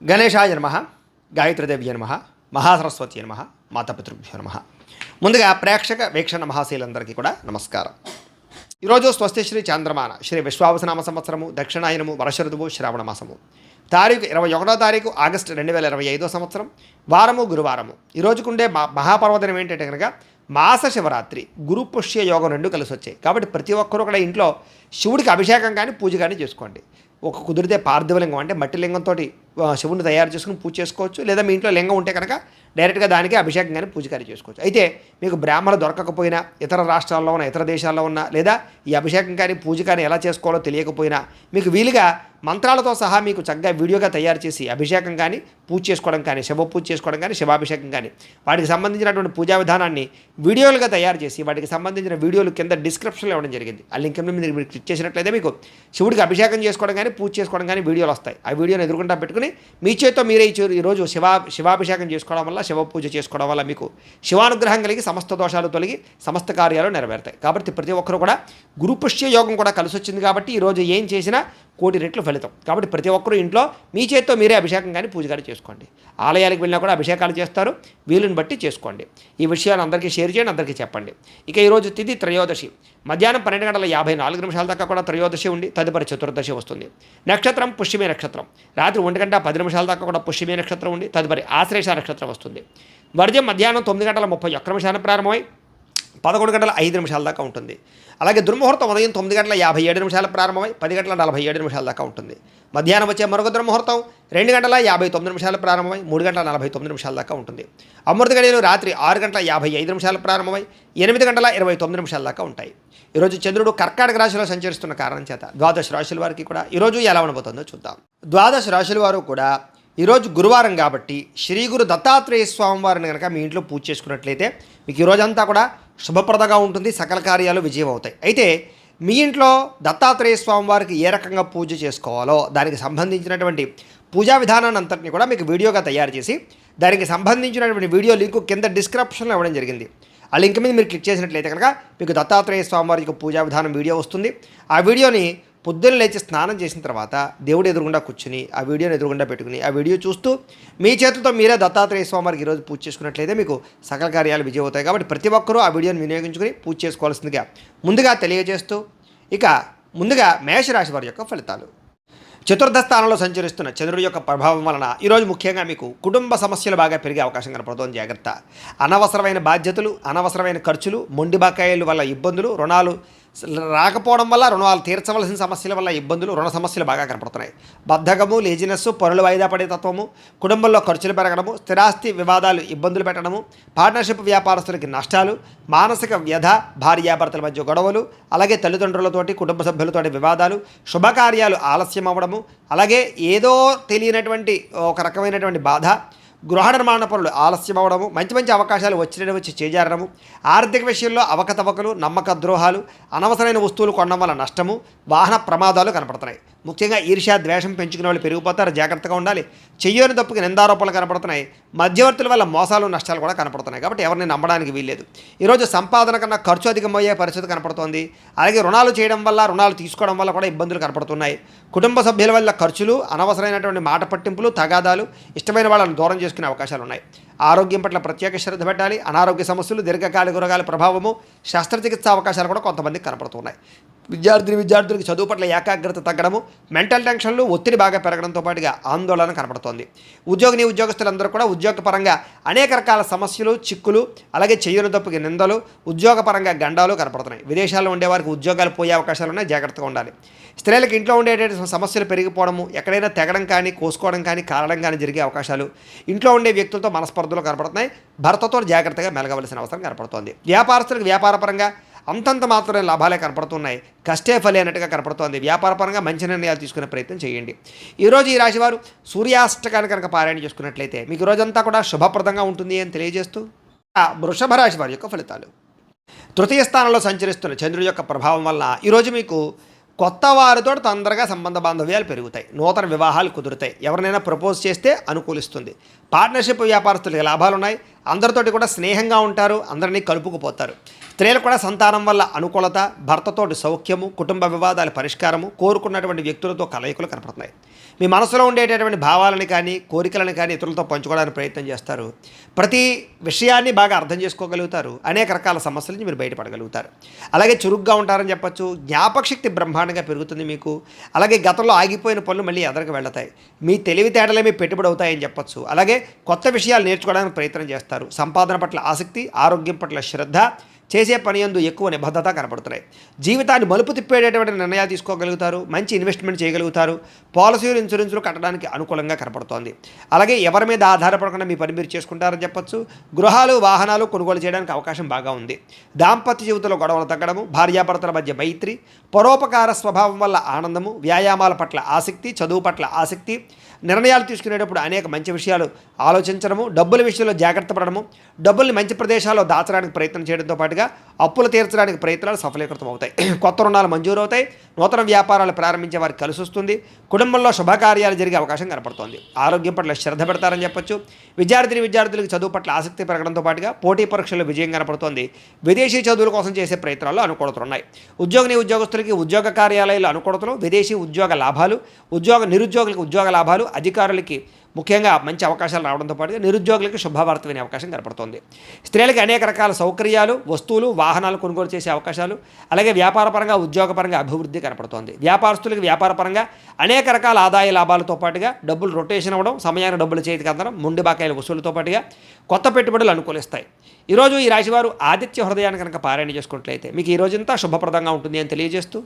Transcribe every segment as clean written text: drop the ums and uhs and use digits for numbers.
గణేశాయ నమః, గాయత్రీదేవ్య నమః, మహాసరస్వతి నమః, మాతాపితృభ్యో నమః. ముందుగా ప్రేక్షక వీక్షణ మహాశీలందరికీ కూడా నమస్కారం. ఈరోజు స్వస్తి శ్రీ చాంద్రమాన శ్రీ విశ్వావసనామ సంవత్సరము దక్షిణాయనము వర్షఋతువు శ్రావణ మాసము తారీఖు 21వ తారీఖు ఆగస్టు 2025 సంవత్సరం వారము గురువారము. ఈరోజుకుండే మహాపర్వదినం ఏంటంటే కనుక మాస శివరాత్రి గురు పుష్య యోగం రెండు కలిసి వచ్చాయి. కాబట్టి ప్రతి ఒక్కరూ కూడా ఇంట్లో శివుడికి అభిషేకం కానీ పూజ కానీ చేసుకోండి. ఒక కుదిరితే పార్థివలింగం అంటే మట్టి లింగంతో శివుని తయారు చేసుకుని పూజ చేసుకోవచ్చు. లేదా మీ ఇంట్లో లింగం ఉంటే కనుక డైరెక్ట్గా దానికి అభిషేకం కానీ పూజ కానీ చేసుకోవచ్చు. అయితే మీకు బ్రాహ్మణులు దొరకకపోయినా ఇతర రాష్ట్రాల్లో ఉన్న ఇతర దేశాల్లో ఉన్న లేదా ఈ అభిషేకం కానీ పూజ కానీ ఎలా చేసుకోవాలో తెలియకపోయినా మీకు వీలుగా మంత్రాలతో సహా మీకు చక్కగా వీడియోగా తయారు చేసి అభిషేకం కానీ పూజ చేసుకోవడం కానీ శివ పూజ చేసుకోవడం కానీ శివాభిషేకం కానీ వాటికి సంబంధించినటువంటి పూజా విధానాన్ని వీడియోలుగా తయారు చేసి వాటికి సంబంధించిన వీడియోలు కింద డిస్క్రిప్షన్లో ఇవ్వడం జరిగింది. ఆ లింక్ మీరు క్లిక్ చేసినట్లయితే మీకు శివుడికి అభిషేకం చేసుకోవడం కానీ పూజ చేసుకోవడం కానీ వీడియోలు వస్తాయి. ఆ వీడియోని ఎదురుకుండా పెట్టుకుని మీ చేతితో మీరే ఈరోజు శివాభిషేకం చేసుకోవడం వల్ల శివ పూజ చేసుకోవడం వల్ల మీకు శివానుగ్రహం కలిగి సమస్త దోషాలు తొలగి సమస్త కార్యాలు నెరవేరుతాయి. కాబట్టి ప్రతి ఒక్కరు కూడా గురు పుష్య యోగం కూడా కలిసి వచ్చింది. కాబట్టి ఈరోజు ఏం చేసినా కోటి రెట్లు ఫలితం. కాబట్టి ప్రతి ఒక్కరూ ఇంట్లో మీ చేతితో మీరే అభిషేకం కానీ పూజ కానీ చేసుకోండి. ఆలయాలకు వెళ్ళినా కూడా అభిషేకాలు చేస్తారు, వీలుని బట్టి చేసుకోండి. ఈ విషయాలు అందరికీ షేర్ చేయండి, అందరికీ చెప్పండి. ఇక ఈరోజు తిథి త్రయోదశి, మధ్యాహ్నం 12:54 దాకా కూడా త్రయోదశి ఉండి తదుపరి చతుర్దశి వస్తుంది. నక్షత్రం పుష్యమి నక్షత్రం, రాత్రి 1:10 దాకా కూడా పుష్యమి నక్షత్రం ఉండి తదుపరి ఆశ్లేష నక్షత్రం వస్తుంది. వర్జం మధ్యాహ్నం 9:31 ప్రారంభమై 11:05 దాకా ఉంటుంది. అలాగే దుర్ముహూర్తం ఉదయం 9:57 ప్రారంభమై 10:47 దాకా ఉంటుంది. మధ్యాహ్నం వచ్చే మరొక దుర్ముహూర్తం 2:59 ప్రారంభమై 3:49 దాకా ఉంటుంది. అమృత గడియలు రాత్రి 6:55 ప్రారంభమై 8:29 దాకా ఉంటాయి. ఈరోజు చంద్రుడు కర్కాటక రాశిలో సంచరిస్తున్న కారణం చేత ద్వాదశ రాశుల వారికి కూడా ఈరోజు ఎలా ఉండబోతుందో చూద్దాం. ద్వాదశ రాశుల వారు కూడా ఈరోజు గురువారం కాబట్టి శ్రీ గురు దత్తాత్రేయ స్వామి వారిని కనుక మీ ఇంట్లో పూజ చేసుకున్నట్లయితే మీకు ఈరోజంతా కూడా శుభప్రదంగా ఉంటుంది, సకల కార్యాలు విజయం అవుతాయి. అయితే మీ ఇంట్లో దత్తాత్రేయ స్వామి వారికి ఏ రకంగా పూజ చేసుకోవాలో దానికి సంబంధించినటువంటి పూజా విధానాన్ని అంతటిని కూడా మీకు వీడియోగా తయారు చేసి దానికి సంబంధించినటువంటి వీడియో లింకు కింద డిస్క్రిప్షన్లో ఇవ్వడం జరిగింది. ఆ లింక్ మీద మీరు క్లిక్ చేసినట్లయితే కనుక మీకు దత్తాత్రేయ స్వామి వారికి పూజా విధానం వీడియో వస్తుంది. ఆ వీడియోని పొద్దున్న లేచి స్నానం చేసిన తర్వాత దేవుడు ఎదురుగుండా కూర్చుని ఆ వీడియోని ఎదురుగుండా పెట్టుకుని ఆ వీడియో చూస్తూ మీ చేతులతో మీరే దత్తాత్రేయ స్వామివారికి ఈరోజు పూజ చేసుకున్నట్లయితే మీకు సకల కార్యాలు విజయం అవుతాయి. కాబట్టి ప్రతి ఒక్కరూ ఆ వీడియోని వినియోగించుకుని పూజ చేసుకోవాల్సిందిగా ముందుగా తెలియజేస్తూ ఇక ముందుగా మేషరాశి వారి యొక్క ఫలితాలు. చతుర్థ స్థానంలో సంచరిస్తున్న చంద్రుడి యొక్క ప్రభావం వలన ఈరోజు ముఖ్యంగా మీకు కుటుంబ సమస్యలు బాగా పెరిగే అవకాశం కనపడుతోంది. జాగ్రత్త. అనవసరమైన బాధ్యతలు, అనవసరమైన ఖర్చులు, మొండి బకాయిల వల్ల ఇబ్బందులు, రుణాలు రాకపోవడం వల్ల రుణాలు తీర్చవలసిన సమస్యల వల్ల ఇబ్బందులు, రుణ సమస్యలు బాగా కనపడుతున్నాయి. బద్ధకము, లేజినెస్, పనులు వాయిదా పడే తత్వము, కుటుంబంలో ఖర్చులు పెరగడము, స్థిరాస్తి వివాదాలు ఇబ్బందులు పెట్టడము, పార్ట్నర్షిప్ వ్యాపారస్తులకి నష్టాలు, మానసిక వ్యధ, భార్యాభర్తల మధ్య గొడవలు, అలాగే తల్లిదండ్రులతోటి కుటుంబ సభ్యులతోటి వివాదాలు, శుభకార్యాలు ఆలస్యం అవ్వడము, అలాగే ఏదో తెలియనటువంటి ఒక రకమైనటువంటి బాధ, గృహ నిర్మాణ పనులు ఆలస్యం అవ్వడము, మంచి మంచి అవకాశాలు వచ్చి చేజారడము, ఆర్థిక విషయంలో అవకతవకలు, నమ్మక ద్రోహాలు, అనవసరమైన వస్తువులు కొనడం వల్ల నష్టము, వాహన ప్రమాదాలు కనపడుతున్నాయి. ముఖ్యంగా ఈర్ష్య ద్వేషం పెంచుకునే వాళ్ళు పెరిగిపోతారు, జాగ్రత్తగా ఉండాలి. చెయ్యని తప్పుకి నిందారోపణలు కనపడుతున్నాయి. మధ్యవర్తుల వల్ల మోసాలు నష్టాలు కూడా కనపడుతున్నాయి. కాబట్టి ఎవరిని నమ్మడానికి వీల్లేదు. ఈరోజు సంపాదన కన్నా ఖర్చు అధికమయ్యే పరిస్థితి కనపడుతోంది. అలాగే రుణాలు చేయడం వల్ల, రుణాలు తీసుకోవడం వల్ల కూడా ఇబ్బందులు కనపడుతున్నాయి. కుటుంబ సభ్యుల వల్ల ఖర్చులు, అనవసరమైనటువంటి మాట పట్టింపులు, తగాదాలు, ఇష్టమైన వాళ్ళని దూరం చేసుకునే అవకాశాలు ఉన్నాయి. ఆరోగ్యం పట్ల ప్రత్యేక శ్రద్ధ పెట్టాలి. అనారోగ్య సమస్యలు, దీర్ఘకాలిక రోగాల ప్రభావము, శస్త్రచికిత్స అవకాశాలు కూడా కొంతమందికి కనపడుతున్నాయి. విద్యార్థులకి చదువు పట్ల ఏకాగ్రత తగ్గడము, మెంటల్ టెన్షన్లు, ఒత్తిడి బాగా పెరగడంతో పాటుగా ఆందోళన కనపడుతోంది. ఉద్యోగస్తులందరూ కూడా ఉద్యోగపరంగా అనేక రకాల సమస్యలు, చిక్కులు, అలాగే చెయ్యని తప్పుకి నిందలు, ఉద్యోగపరంగా గండాలు కనపడుతున్నాయి. విదేశాల్లో ఉండేవారికి ఉద్యోగాలు పోయే అవకాశాలు ఉన్నాయి, జాగ్రత్తగా ఉండాలి. స్త్రీలకు ఇంట్లో ఉండేటువంటి సమస్యలు పెరిగిపోవడము, ఎక్కడైనా తెగడం కానీ, కోసుకోవడం కానీ, కారడం కానీ జరిగే అవకాశాలు, ఇంట్లో ఉండే వ్యక్తులతో మనస్పర్ధలు కనపడుతున్నాయి. భర్తతో జాగ్రత్తగా మెలగవలసిన అవసరం కనపడుతోంది. వ్యాపారస్తులకు వ్యాపారపరంగా అంతంత మాత్రమే లాభాలే కనపడుతున్నాయి. కష్టే ఫలి అన్నట్టుగా కనపడుతోంది. వ్యాపారపరంగా మంచి నిర్ణయాలు తీసుకునే ప్రయత్నం చేయండి. ఈరోజు ఈ రాశివారు సూర్యాష్టకాన్ని కనుక పారాయణ చేసుకున్నట్లయితే మీకు రోజంతా కూడా శుభప్రదంగా ఉంటుంది అని తెలియజేస్తూ వృషభ రాశి వారి యొక్క ఫలితాలు. తృతీయ స్థానంలో సంచరిస్తున్న చంద్రుడి యొక్క ప్రభావం వలన ఈరోజు మీకు కొత్త వారితో తొందరగా సంబంధ బాంధవ్యాలు పెరుగుతాయి. నూతన వివాహాలు కుదురుతాయి. ఎవరినైనా ప్రపోజ్ చేస్తే అనుకూలిస్తుంది. పార్ట్నర్షిప్ వ్యాపారస్తులకి లాభాలు ఉన్నాయి. అందరితోటి కూడా స్నేహంగా ఉంటారు, అందరినీ కలుపుకుపోతారు. స్త్రీలు కూడా సంతానం వల్ల అనుకూలత, భర్తతోటి సౌఖ్యము, కుటుంబ వివాదాల పరిష్కారము, కోరుకున్నటువంటి వ్యక్తులతో కలయికలు కనపడుతున్నాయి. మీ మనసులో ఉండేటటువంటి భావాలను కానీ కోరికలను కానీ ఇతరులతో పంచుకోవడానికి ప్రయత్నం చేస్తారు. ప్రతి విషయాన్ని బాగా అర్థం చేసుకోగలుగుతారు. అనేక రకాల సమస్యల నుంచి మీరు బయటపడగలుగుతారు. అలాగే చురుగ్గా ఉంటారని చెప్పచ్చు. జ్ఞాపకశక్తి బ్రహ్మాండంగా పెరుగుతుంది మీకు. అలాగే గతంలో ఆగిపోయిన పనులు మళ్ళీ ఎదరికి వెళ్తాయి. మీ తెలివితేటలే మీ పెట్టుబడి అవుతాయని చెప్పచ్చు. అలాగే కొత్త విషయాలు నేర్చుకోవడానికి ప్రయత్నం చేస్తారు. సంపాదన పట్ల ఆసక్తి, ఆరోగ్యం పట్ల శ్రద్ధ, చేసే పని యందు ఎక్కువ నిబద్ధత కనపడుతున్నాయి. జీవితాన్ని మలుపు తిప్పేటటువంటి నిర్ణయాలు తీసుకోగలుగుతారు. మంచి ఇన్వెస్ట్మెంట్ చేయగలుగుతారు. పాలసీలు, ఇన్సూరెన్సులు కట్టడానికి అనుకూలంగా కనపడుతోంది. అలాగే ఎవరి మీద ఆధారపడకుండా మీ పని మీరు చేసుకుంటారని చెప్పచ్చు. గృహాలు, వాహనాలు కొనుగోలు చేయడానికి అవకాశం బాగా ఉంది. దాంపత్య జీవితంలో గొడవలు తగ్గడము, భార్యాభర్తల మధ్య మైత్రి, పరోపకార స్వభావం వల్ల ఆనందము, వ్యాయామాల పట్ల ఆసక్తి, చదువు పట్ల ఆసక్తి, నిర్ణయాలు తీసుకునేటప్పుడు అనేక మంచి విషయాలు ఆలోచించడము, డబ్బుల విషయంలో జాగ్రత్త పడడము, డబ్బుల్ని మంచి ప్రదేశాల్లో దాచడానికి ప్రయత్నం చేయడంతో పాటుగా అప్పులు తీర్చడానికి ప్రయత్నాలు సఫలీకృతం అవుతాయి. కొత్త రుణాలు మంజూరు అవుతాయి. నూతన వ్యాపారాలు ప్రారంభించే వారికి కలిసి వస్తుంది. కుటుంబంలో శుభకార్యాలు జరిగే అవకాశం కనపడుతోంది. ఆరోగ్యం పట్ల శ్రద్ధ పెడతారని చెప్పొచ్చు. విద్యార్థులకు చదువు పట్ల ఆసక్తి పెరగడంతో పాటుగా పోటీ పరీక్షల్లో విజయం కనపడుతోంది. విదేశీ చదువుల కోసం చేసే ప్రయత్నాల్లో అనుకూలతలు ఉన్నాయి. ఉద్యోగస్తులకి ఉద్యోగ కార్యాలయాల్లో అనుకూలతలు, విదేశీ ఉద్యోగ లాభాలు, నిరుద్యోగులకు ఉద్యోగ లాభాలు, అధికారులకి ముఖ్యంగా మంచి అవకాశాలు రావడంతో పాటుగా నిరుద్యోగులకు శుభవార్త వినే అవకాశం కనపడుతోంది. స్త్రీలకు అనేక రకాల సౌకర్యాలు, వస్తువులు, వాహనాలు కొనుగోలు చేసే అవకాశాలు, అలాగే వ్యాపారపరంగా, ఉద్యోగపరంగా అభివృద్ధి కనపడుతోంది. వ్యాపారస్తులకు వ్యాపారపరంగా అనేక రకాల ఆదాయ లాభాలతో పాటుగా డబ్బులు రొటేషన్ అవ్వడం, సమయాన్ని డబ్బులు చేతికి అందడం, మొండి బకాయిల వసూలుతో పాటుగా కొత్త పెట్టుబడులు అనుకూలిస్తాయి. ఈరోజు ఈ రాశివారు ఆదిత్య హృదయాన్ని కనుక పారాయణ చేసుకున్నట్లయితే మీకు ఈ రోజంతా శుభప్రదంగా ఉంటుంది అని తెలియజేస్తూ,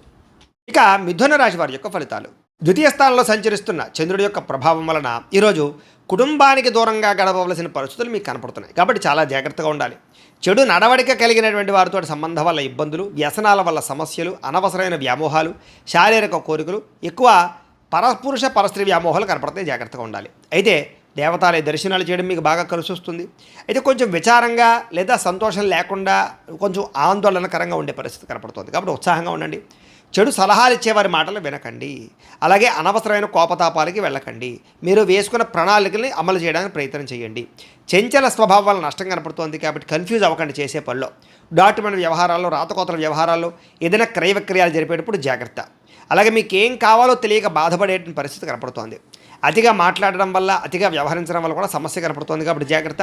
ఇక మిథున రాశి వారి యొక్క ఫలితాలు. ద్వితీయ స్థానంలో సంచరిస్తున్న చంద్రుడి యొక్క ప్రభావం వలన ఈరోజు కుటుంబానికి దూరంగా గడపవలసిన పరిస్థితులు మీకు కనపడుతున్నాయి. కాబట్టి చాలా జాగ్రత్తగా ఉండాలి. చెడు నడవడిక కలిగినటువంటి వారితో సంబంధం వల్ల ఇబ్బందులు, వ్యసనాల వల్ల సమస్యలు, అనవసరమైన వ్యామోహాలు, శారీరక కోరికలు, ఎక్కువ పరపురుష పరస్త్రీ వ్యామోహాలు కనపడతాయి. జాగ్రత్తగా ఉండాలి. అయితే దేవతాలయ దర్శనాలు చేయడం మీకు బాగా కలిసి వస్తుంది. అయితే కొంచెం విచారంగా లేదా సంతోషం లేకుండా కొంచెం ఆందోళనకరంగా ఉండే పరిస్థితి కనపడుతుంది. కాబట్టి ఉత్సాహంగా ఉండండి. చెడు సలహాలు ఇచ్చేవారి మాటలు వినకండి. అలాగే అనవసరమైన కోపతాపాలకి వెళ్ళకండి. మీరు వేసుకున్న ప్రణాళికల్ని అమలు చేయడానికి ప్రయత్నం చేయండి. చంచల స్వభావం వల్ల నష్టం కనపడుతోంది. కాబట్టి కన్ఫ్యూజ్ అవ్వకండి చేసే పనిలో. డాక్యుమెంట్ వ్యవహారాల్లో, రాతకోతల వ్యవహారాల్లో, ఏదైనా క్రయ విక్రయాలు జరిపేటప్పుడు జాగ్రత్త. అలాగే మీకు ఏం కావాలో తెలియక బాధపడే పరిస్థితి కనపడుతోంది. అతిగా మాట్లాడడం వల్ల, అతిగా వ్యవహరించడం వల్ల కూడా సమస్య కనపడుతోంది. కాబట్టి జాగ్రత్త.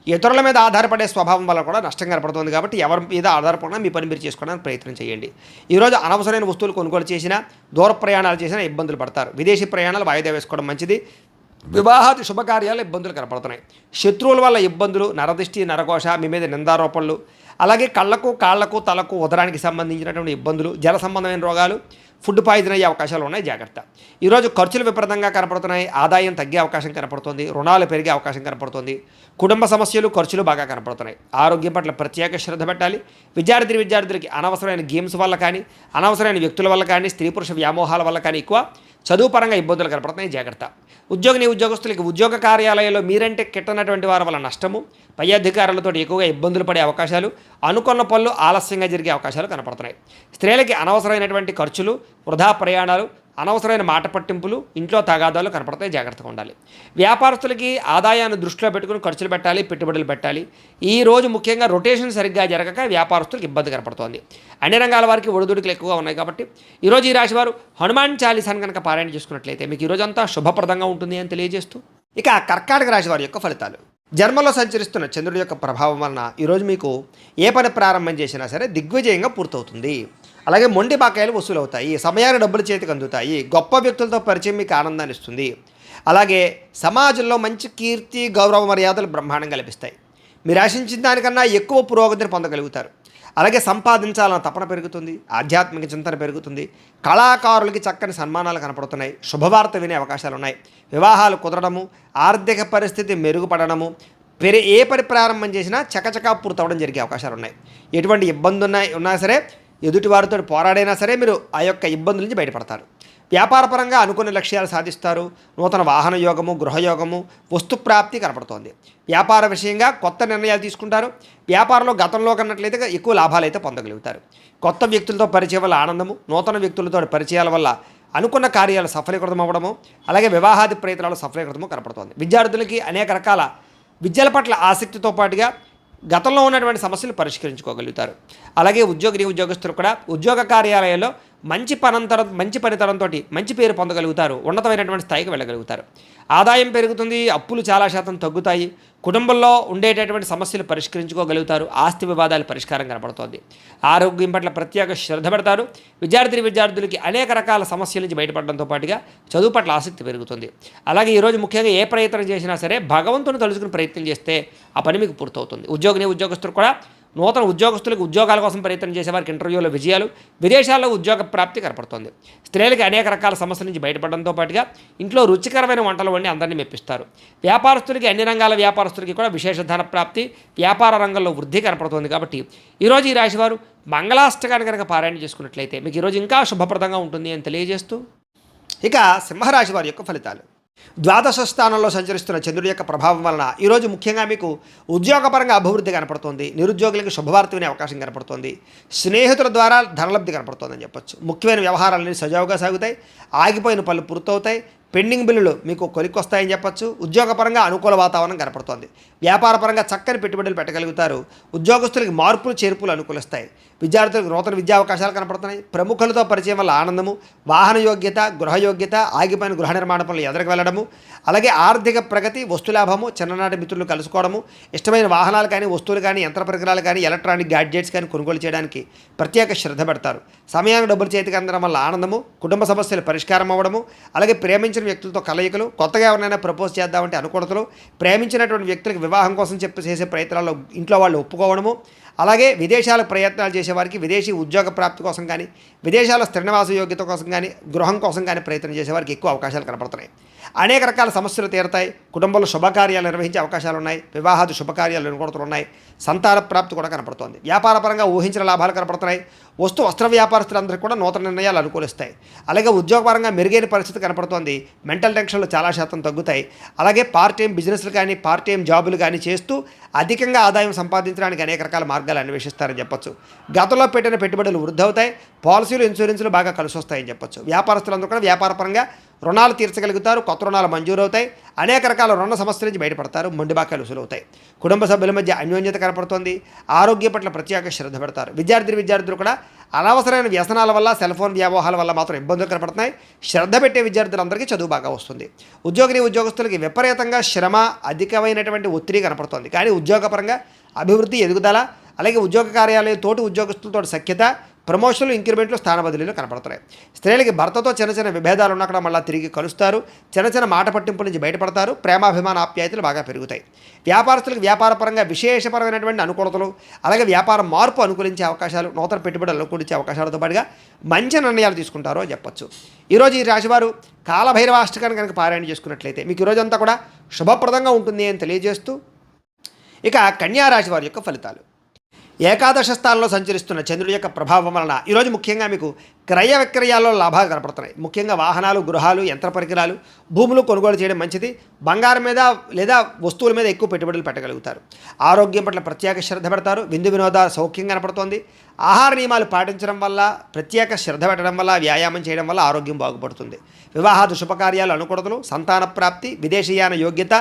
ఇతరుల మీద ఆధారపడే స్వభావం వల్ల కూడా నష్టం కనపడుతుంది. కాబట్టి ఎవరి మీద ఆధారపడినా మీ పని మీరు చేసుకోవడానికి ప్రయత్నం చేయండి. ఈరోజు అనవసరమైన వస్తువులు కొనుగోలు చేసినా, దూర ప్రయాణాలు చేసినా ఇబ్బందులు పడతారు. విదేశీ ప్రయాణాలు వాయిదా వేసుకోవడం మంచిది. వివాహాది శుభకార్యాలు ఇబ్బందులు కనపడుతున్నాయి. శత్రువుల వల్ల ఇబ్బందులు, నరదృష్టి, నరఘోష, మీ మీద నిందారోపణలు, అలాగే కళ్ళకు, కాళ్లకు, తలకు, ఉదరానికి సంబంధించినటువంటి ఇబ్బందులు, జల సంబంధమైన రోగాలు, ఫుడ్ పాయిజన్ అయ్యే అవకాశాలు ఉన్నాయి. జాగ్రత్త. ఈరోజు ఖర్చులు విపరీతంగా కనపడుతున్నాయి. ఆదాయం తగ్గే అవకాశం కనపడుతుంది. రుణాలు పెరిగే అవకాశం కనపడుతుంది. కుటుంబ సమస్యలు, ఖర్చులు బాగా కనపడుతున్నాయి. ఆరోగ్యం పట్ల ప్రత్యేక శ్రద్ధ పెట్టాలి. విద్యార్థులకి అనవసరమైన గేమ్స్ వల్ల కానీ, అనవసరమైన వ్యక్తుల వల్ల కానీ, స్త్రీ పురుష వ్యామోహాల వల్ల కానీ ఎక్కువ చదువు పరంగా ఇబ్బందులు కనపడుతున్నాయి. జాగ్రత్త. ఉద్యోగస్తులకి ఉద్యోగ కార్యాలయాల్లో మీరంటే కిట్టనటువంటి వారి వల్ల నష్టము, పై అధికారులతో ఎక్కువగా ఇబ్బందులు పడే అవకాశాలు, అనుకున్న పనులు ఆలస్యంగా జరిగే అవకాశాలు కనపడుతున్నాయి. స్త్రీలకి అనవసరమైనటువంటి ఖర్చులు, వృధా ప్రయాణాలు, అనవసరమైన మాట పట్టింపులు, ఇంట్లో తగాదాలు కనపడతాయి. జాగ్రత్తగా ఉండాలి. వ్యాపారస్తులకి ఆదాయాన్ని దృష్టిలో పెట్టుకుని ఖర్చులు పెట్టాలి, పెట్టుబడులు పెట్టాలి. ఈ రోజు ముఖ్యంగా రొటేషన్ సరిగ్గా జరగక వ్యాపారస్తులకు ఇబ్బంది కనపడుతోంది. అన్ని రంగాల వారికి ఒడిదుడుకులు ఎక్కువగా ఉన్నాయి. కాబట్టి ఈరోజు ఈ రాశి వారు హనుమాన్ చాలీసాను కనుక పారాయణ చేసుకున్నట్లయితే మీకు ఈరోజు అంతా శుభప్రదంగా ఉంటుంది అని తెలియజేస్తూ, ఇక కర్కాటక రాశి వారి యొక్క ఫలితాలు. జన్మలో సంచరిస్తున్న చంద్రుడి యొక్క ప్రభావం వలన ఈరోజు మీకు ఏ పని ప్రారంభం చేసినా సరే దిగ్విజయంగా పూర్తవుతుంది. అలాగే మొండి బకాయిలు వసూలు అవుతాయి. సమయాన్ని డబ్బులు చేతికి అందుతాయి. గొప్ప వ్యక్తులతో పరిచయం మీకు ఆనందాన్ని ఇస్తుంది. అలాగే సమాజంలో మంచి కీర్తి, గౌరవ మర్యాదలు బ్రహ్మాండంగా లభిస్తాయి. మీరు ఆశించిన దానికన్నా ఎక్కువ పురోగతిని పొందగలుగుతారు. అలాగే సంపాదించాలన్న తపన పెరుగుతుంది. ఆధ్యాత్మిక చింతన పెరుగుతుంది. కళాకారులకి చక్కని సన్మానాలు కనపడుతున్నాయి. శుభవార్త వినే అవకాశాలు ఉన్నాయి. వివాహాలు కుదరడము, ఆర్థిక పరిస్థితి మెరుగుపడడము, ఏ పని ప్రారంభం చేసినా చకచకా పూర్తవడం జరిగే అవకాశాలు ఉన్నాయి. ఎటువంటి ఇబ్బంది ఉన్నా సరే, ఎదుటి వారితో పోరాడైనా సరే మీరు ఆ యొక్క ఇబ్బందుల నుంచి బయటపడతారు. వ్యాపారపరంగా అనుకున్న లక్ష్యాలు సాధిస్తారు. నూతన వాహన యోగము, గృహయోగము, వస్తు ప్రాప్తి కనపడుతోంది. వ్యాపార విషయంగా కొత్త నిర్ణయాలు తీసుకుంటారు. వ్యాపారంలో గతంలో కన్నట్లయితే ఎక్కువ లాభాలు అయితే పొందగలుగుతారు. కొత్త వ్యక్తులతో పరిచయం వల్ల ఆనందము, నూతన వ్యక్తులతో పరిచయాల వల్ల అనుకున్న కార్యాలు సఫలీకృతం అవ్వడము, అలాగే వివాహాది ప్రయత్నాలు సఫలీకృతము కనపడుతోంది. విద్యార్థులకి అనేక రకాల విద్యల పట్ల ఆసక్తితో పాటుగా గతంలో ఉన్నటువంటి సమస్యలు పరిష్కరించుకోగలుగుతారు. అలాగే ఉద్యోగస్తులు కూడా ఉద్యోగ కార్యాలయాల్లో మంచి పనితనంతో మంచి పేరు పొందగలుగుతారు. ఉన్నతమైనటువంటి స్థాయికి వెళ్ళగలుగుతారు. ఆదాయం పెరుగుతుంది. అప్పులు చాలా శాతం తగ్గుతాయి. కుటుంబంలో ఉండేటటువంటి సమస్యలు పరిష్కరించుకోగలుగుతారు. ఆస్తి వివాదాలు పరిష్కారం కనపడుతోంది. ఆరోగ్యం పట్ల ప్రత్యేక శ్రద్ధ పెడతారు. విద్యార్థులకి అనేక రకాల సమస్యల నుంచి బయటపడడంతో పాటుగా చదువు పట్ల ఆసక్తి పెరుగుతుంది. అలాగే ఈరోజు ముఖ్యంగా ఏ ప్రయత్నం చేసినా సరే భగవంతుని తలుచుకుని ప్రయత్నం చేస్తే ఆ పని మీకు పూర్తవుతుంది. ఉద్యోగస్తులు కూడా నూతన ఉద్యోగస్తులకు ఉద్యోగాల కోసం ప్రయత్నం చేసేవారికి ఇంటర్వ్యూలో విజయాలు, విదేశాల్లో ఉద్యోగ ప్రాప్తి కనపడుతోంది. స్త్రీలకి అనేక రకాల సమస్యల నుంచి బయటపడడంతో పాటుగా ఇంట్లో రుచికరమైన వంటలు వండి అందరినీ మెప్పిస్తారు. వ్యాపారస్తులకి అన్ని రంగాల వ్యాపారస్తులకి కూడా విశేష ధన ప్రాప్తి, వ్యాపార రంగంలో వృద్ధి కనపడుతుంది. కాబట్టి ఈరోజు ఈ రాశివారు మంగళాష్టకాన్ని కనుక పారాయణ చేసుకున్నట్లయితే మీకు ఈరోజు ఇంకా శుభప్రదంగా ఉంటుంది అని తెలియజేస్తూ, ఇక సింహరాశి వారి యొక్క ఫలితాలు. ద్వాదశ స్థానంలో సంచరిస్తున్న చంద్రుడి యొక్క ప్రభావం వలన ఈరోజు ముఖ్యంగా మీకు ఉద్యోగపరంగా అభివృద్ధి కనపడుతుంది. నిరుద్యోగులకు శుభవార్త వినే అవకాశం కనపడుతుంది. స్నేహితుల ద్వారా ధనలబ్ధి కనపడుతుందని చెప్పొచ్చు. ముఖ్యమైన వ్యవహారాలన్నీ సజావుగా సాగుతాయి. ఆగిపోయిన పనులు పూర్తవుతాయి. పెండింగ్ బిల్లులు మీకు కొలిక్కొస్తాయని చెప్పొచ్చు. ఉద్యోగపరంగా అనుకూల వాతావరణం కనపడుతోంది. వ్యాపారపరంగా చక్కని పెట్టుబడులు పెట్టగలుగుతారు. ఉద్యోగస్తులకి మార్పులు చేర్పులు అనుకూలిస్తాయి. విద్యార్థులకు నూతన విద్యా అవకాశాలు కనపడుతున్నాయి. ప్రముఖులతో పరిచయం వల్ల ఆనందము, వాహన యోగ్యత, గృహ యోగ్యత, ఆగిపోయిన గృహ నిర్మాణ పనులు ఎదరికి వెళ్ళడము, అలాగే ఆర్థిక ప్రగతి, వస్తులాభము, చిన్ననాటి మిత్రులు కలుసుకోవడము, ఇష్టమైన వాహనాలు కానీ, వస్తువులు కానీ, యంత్ర పరికరాలు కానీ, ఎలక్ట్రానిక్ గ్యాడ్జెట్స్ కానీ కొనుగోలు చేయడానికి ప్రత్యేక శ్రద్ధ పెడతారు. సమయానికి డబ్బులు చేతికి అందడం వల్ల ఆనందము, కుటుంబ సమస్యలు పరిష్కారం అవ్వడము, అలాగే ప్రేమించిన వ్యక్తులతో కలయికలు, కొత్తగా ఎవరైనా ప్రపోజ్ చేద్దామంటే అనుకూలతలు, ప్రేమించినటువంటి వ్యక్తులకు వివాహం కోసం చేసే ప్రయత్నాల్లో ఇంట్లో వాళ్ళు ఒప్పుకోవడము, అలాగే విదేశాల ప్రయత్నాలు చేసేవారికి విదేశీ ఉద్యోగ ప్రాప్తి కోసం కానీ, విదేశాల స్థిర నివాస యోగ్యత కోసం కానీ, గృహం కోసం కానీ ప్రయత్నం చేసేవారికి ఎక్కువ అవకాశాలు కనపడుతున్నాయి. అనేక రకాల సమస్యలు తీరతాయి. కుటుంబంలో శుభకార్యాలు నిర్వహించే అవకాశాలు ఉన్నాయి. వివాహాది శుభకార్యాలు అనుకూలతలు ఉన్నాయి. సంతాన ప్రాప్తి కూడా కనపడుతోంది. వ్యాపారపరంగా ఊహించిన లాభాలు కనపడుతున్నాయి. వస్త్ర వ్యాపారస్తులందరికీ కూడా నూతన నిర్ణయాలు అనుకూలిస్తాయి. అలాగే ఉద్యోగపరంగా మెరుగైన పరిస్థితి కనపడుతోంది. మెంటల్ టెన్షన్లు చాలా శాతం తగ్గుతాయి. అలాగే పార్ట్ టైం బిజినెస్లు కానీ, పార్ట్ టైం జాబులు కానీ చేస్తూ అధికంగా ఆదాయం సంపాదించడానికి అనేక రకాల మార్గాలు అన్వేషిస్తారని చెప్పొచ్చు. గతంలో పెట్టిన పెట్టుబడులు వృద్ధి అవుతాయి. పాలసీలు, ఇన్సూరెన్సులు బాగా కలిసి వస్తాయని చెప్పొచ్చు. వ్యాపారస్తులందరూ కూడా వ్యాపారపరంగా రుణాలు తీర్చగలుగుతారు. కొత్త రుణాలు మంజూరవుతాయి. అనేక రకాల రుణ సమస్యల నుంచి బయటపడతారు. మొండి బాకాలు వసూలవుతాయి. కుటుంబ సభ్యుల మధ్య అన్యోన్యత కనపడుతోంది. ఆరోగ్యం పట్ల ప్రత్యేక శ్రద్ధ పెడతారు. విద్యార్థులు కూడా అనవసరమైన వ్యసనాల వల్ల, సెల్ ఫోన్ వ్యామోహాల వల్ల మాత్రం ఇబ్బందులు కనపడుతున్నాయి. శ్రద్ధ పెట్టే విద్యార్థులందరికీ చదువు బాగా వస్తుంది. ఉద్యోగస్తులకి విపరీతంగా శ్రమ, అధికమైనటువంటి ఒత్తిడి కనపడుతోంది. కానీ ఉద్యోగపరంగా అభివృద్ధి, ఎదుగుదల, అలాగే ఉద్యోగ కార్యాలయం తోటి ఉద్యోగస్తులతో సఖ్యత, ప్రమోషన్లు, ఇంక్రిమెంట్లు, స్థాన బదిలీలు కనపడుతున్నాయి. స్త్రీలకి భర్తతో చిన్న విభేదాలు ఉన్నక్కడ మళ్ళీ తిరిగి కలుస్తారు. చిన్న మాట పట్టింపుల నుంచి బయటపడతారు. ప్రేమాభిమాన ఆప్యాయతలు బాగా పెరుగుతాయి. వ్యాపారస్తులకు వ్యాపారపరంగా విశేషపరమైనటువంటి అనుకూలతలు, అలాగే వ్యాపార మార్పు అనుకూలించే అవకాశాలు, నూతన పెట్టుబడులు అనుకూలించే అవకాశాలతో పాటుగా మంచి నిర్ణయాలు తీసుకుంటారో అని చెప్పొచ్చు. ఈరోజు ఈ రాశివారు కాలభైరవాష్టకాన్ని కనుక పారాయణ చేసుకున్నట్లయితే మీకు ఈరోజంతా కూడా శుభప్రదంగా ఉంటుంది అని తెలియజేస్తూ, ఇక కన్యా రాశి వారి యొక్క ఫలితాలు. ఏకాదశ స్థానంలో సంచరిస్తున్న చంద్రుడి యొక్క ప్రభావం వలన ఈరోజు ముఖ్యంగా మీకు క్రయ విక్రయాల్లో లాభాలు కనపడుతున్నాయి. ముఖ్యంగా వాహనాలు, గృహాలు, యంత్ర పరికరాలు, భూములు కొనుగోలు చేయడం మంచిది. బంగారం మీద లేదా వస్తువుల మీద ఎక్కువ పెట్టుబడులు పెట్టగలుగుతారు. ఆరోగ్యం పట్ల ప్రత్యేక శ్రద్ధ పెడతారు. విందు వినోదాలు సౌఖ్యం కనపడుతోంది. ఆహార నియమాలు పాటించడం వల్ల, ప్రత్యేక శ్రద్ధ పెట్టడం వల్ల, వ్యాయామం చేయడం వల్ల ఆరోగ్యం బాగుపడుతుంది. వివాహాది శుభకార్యాలు అనుకూలతలు, సంతాన ప్రాప్తి, విదేశీయాన యోగ్యత,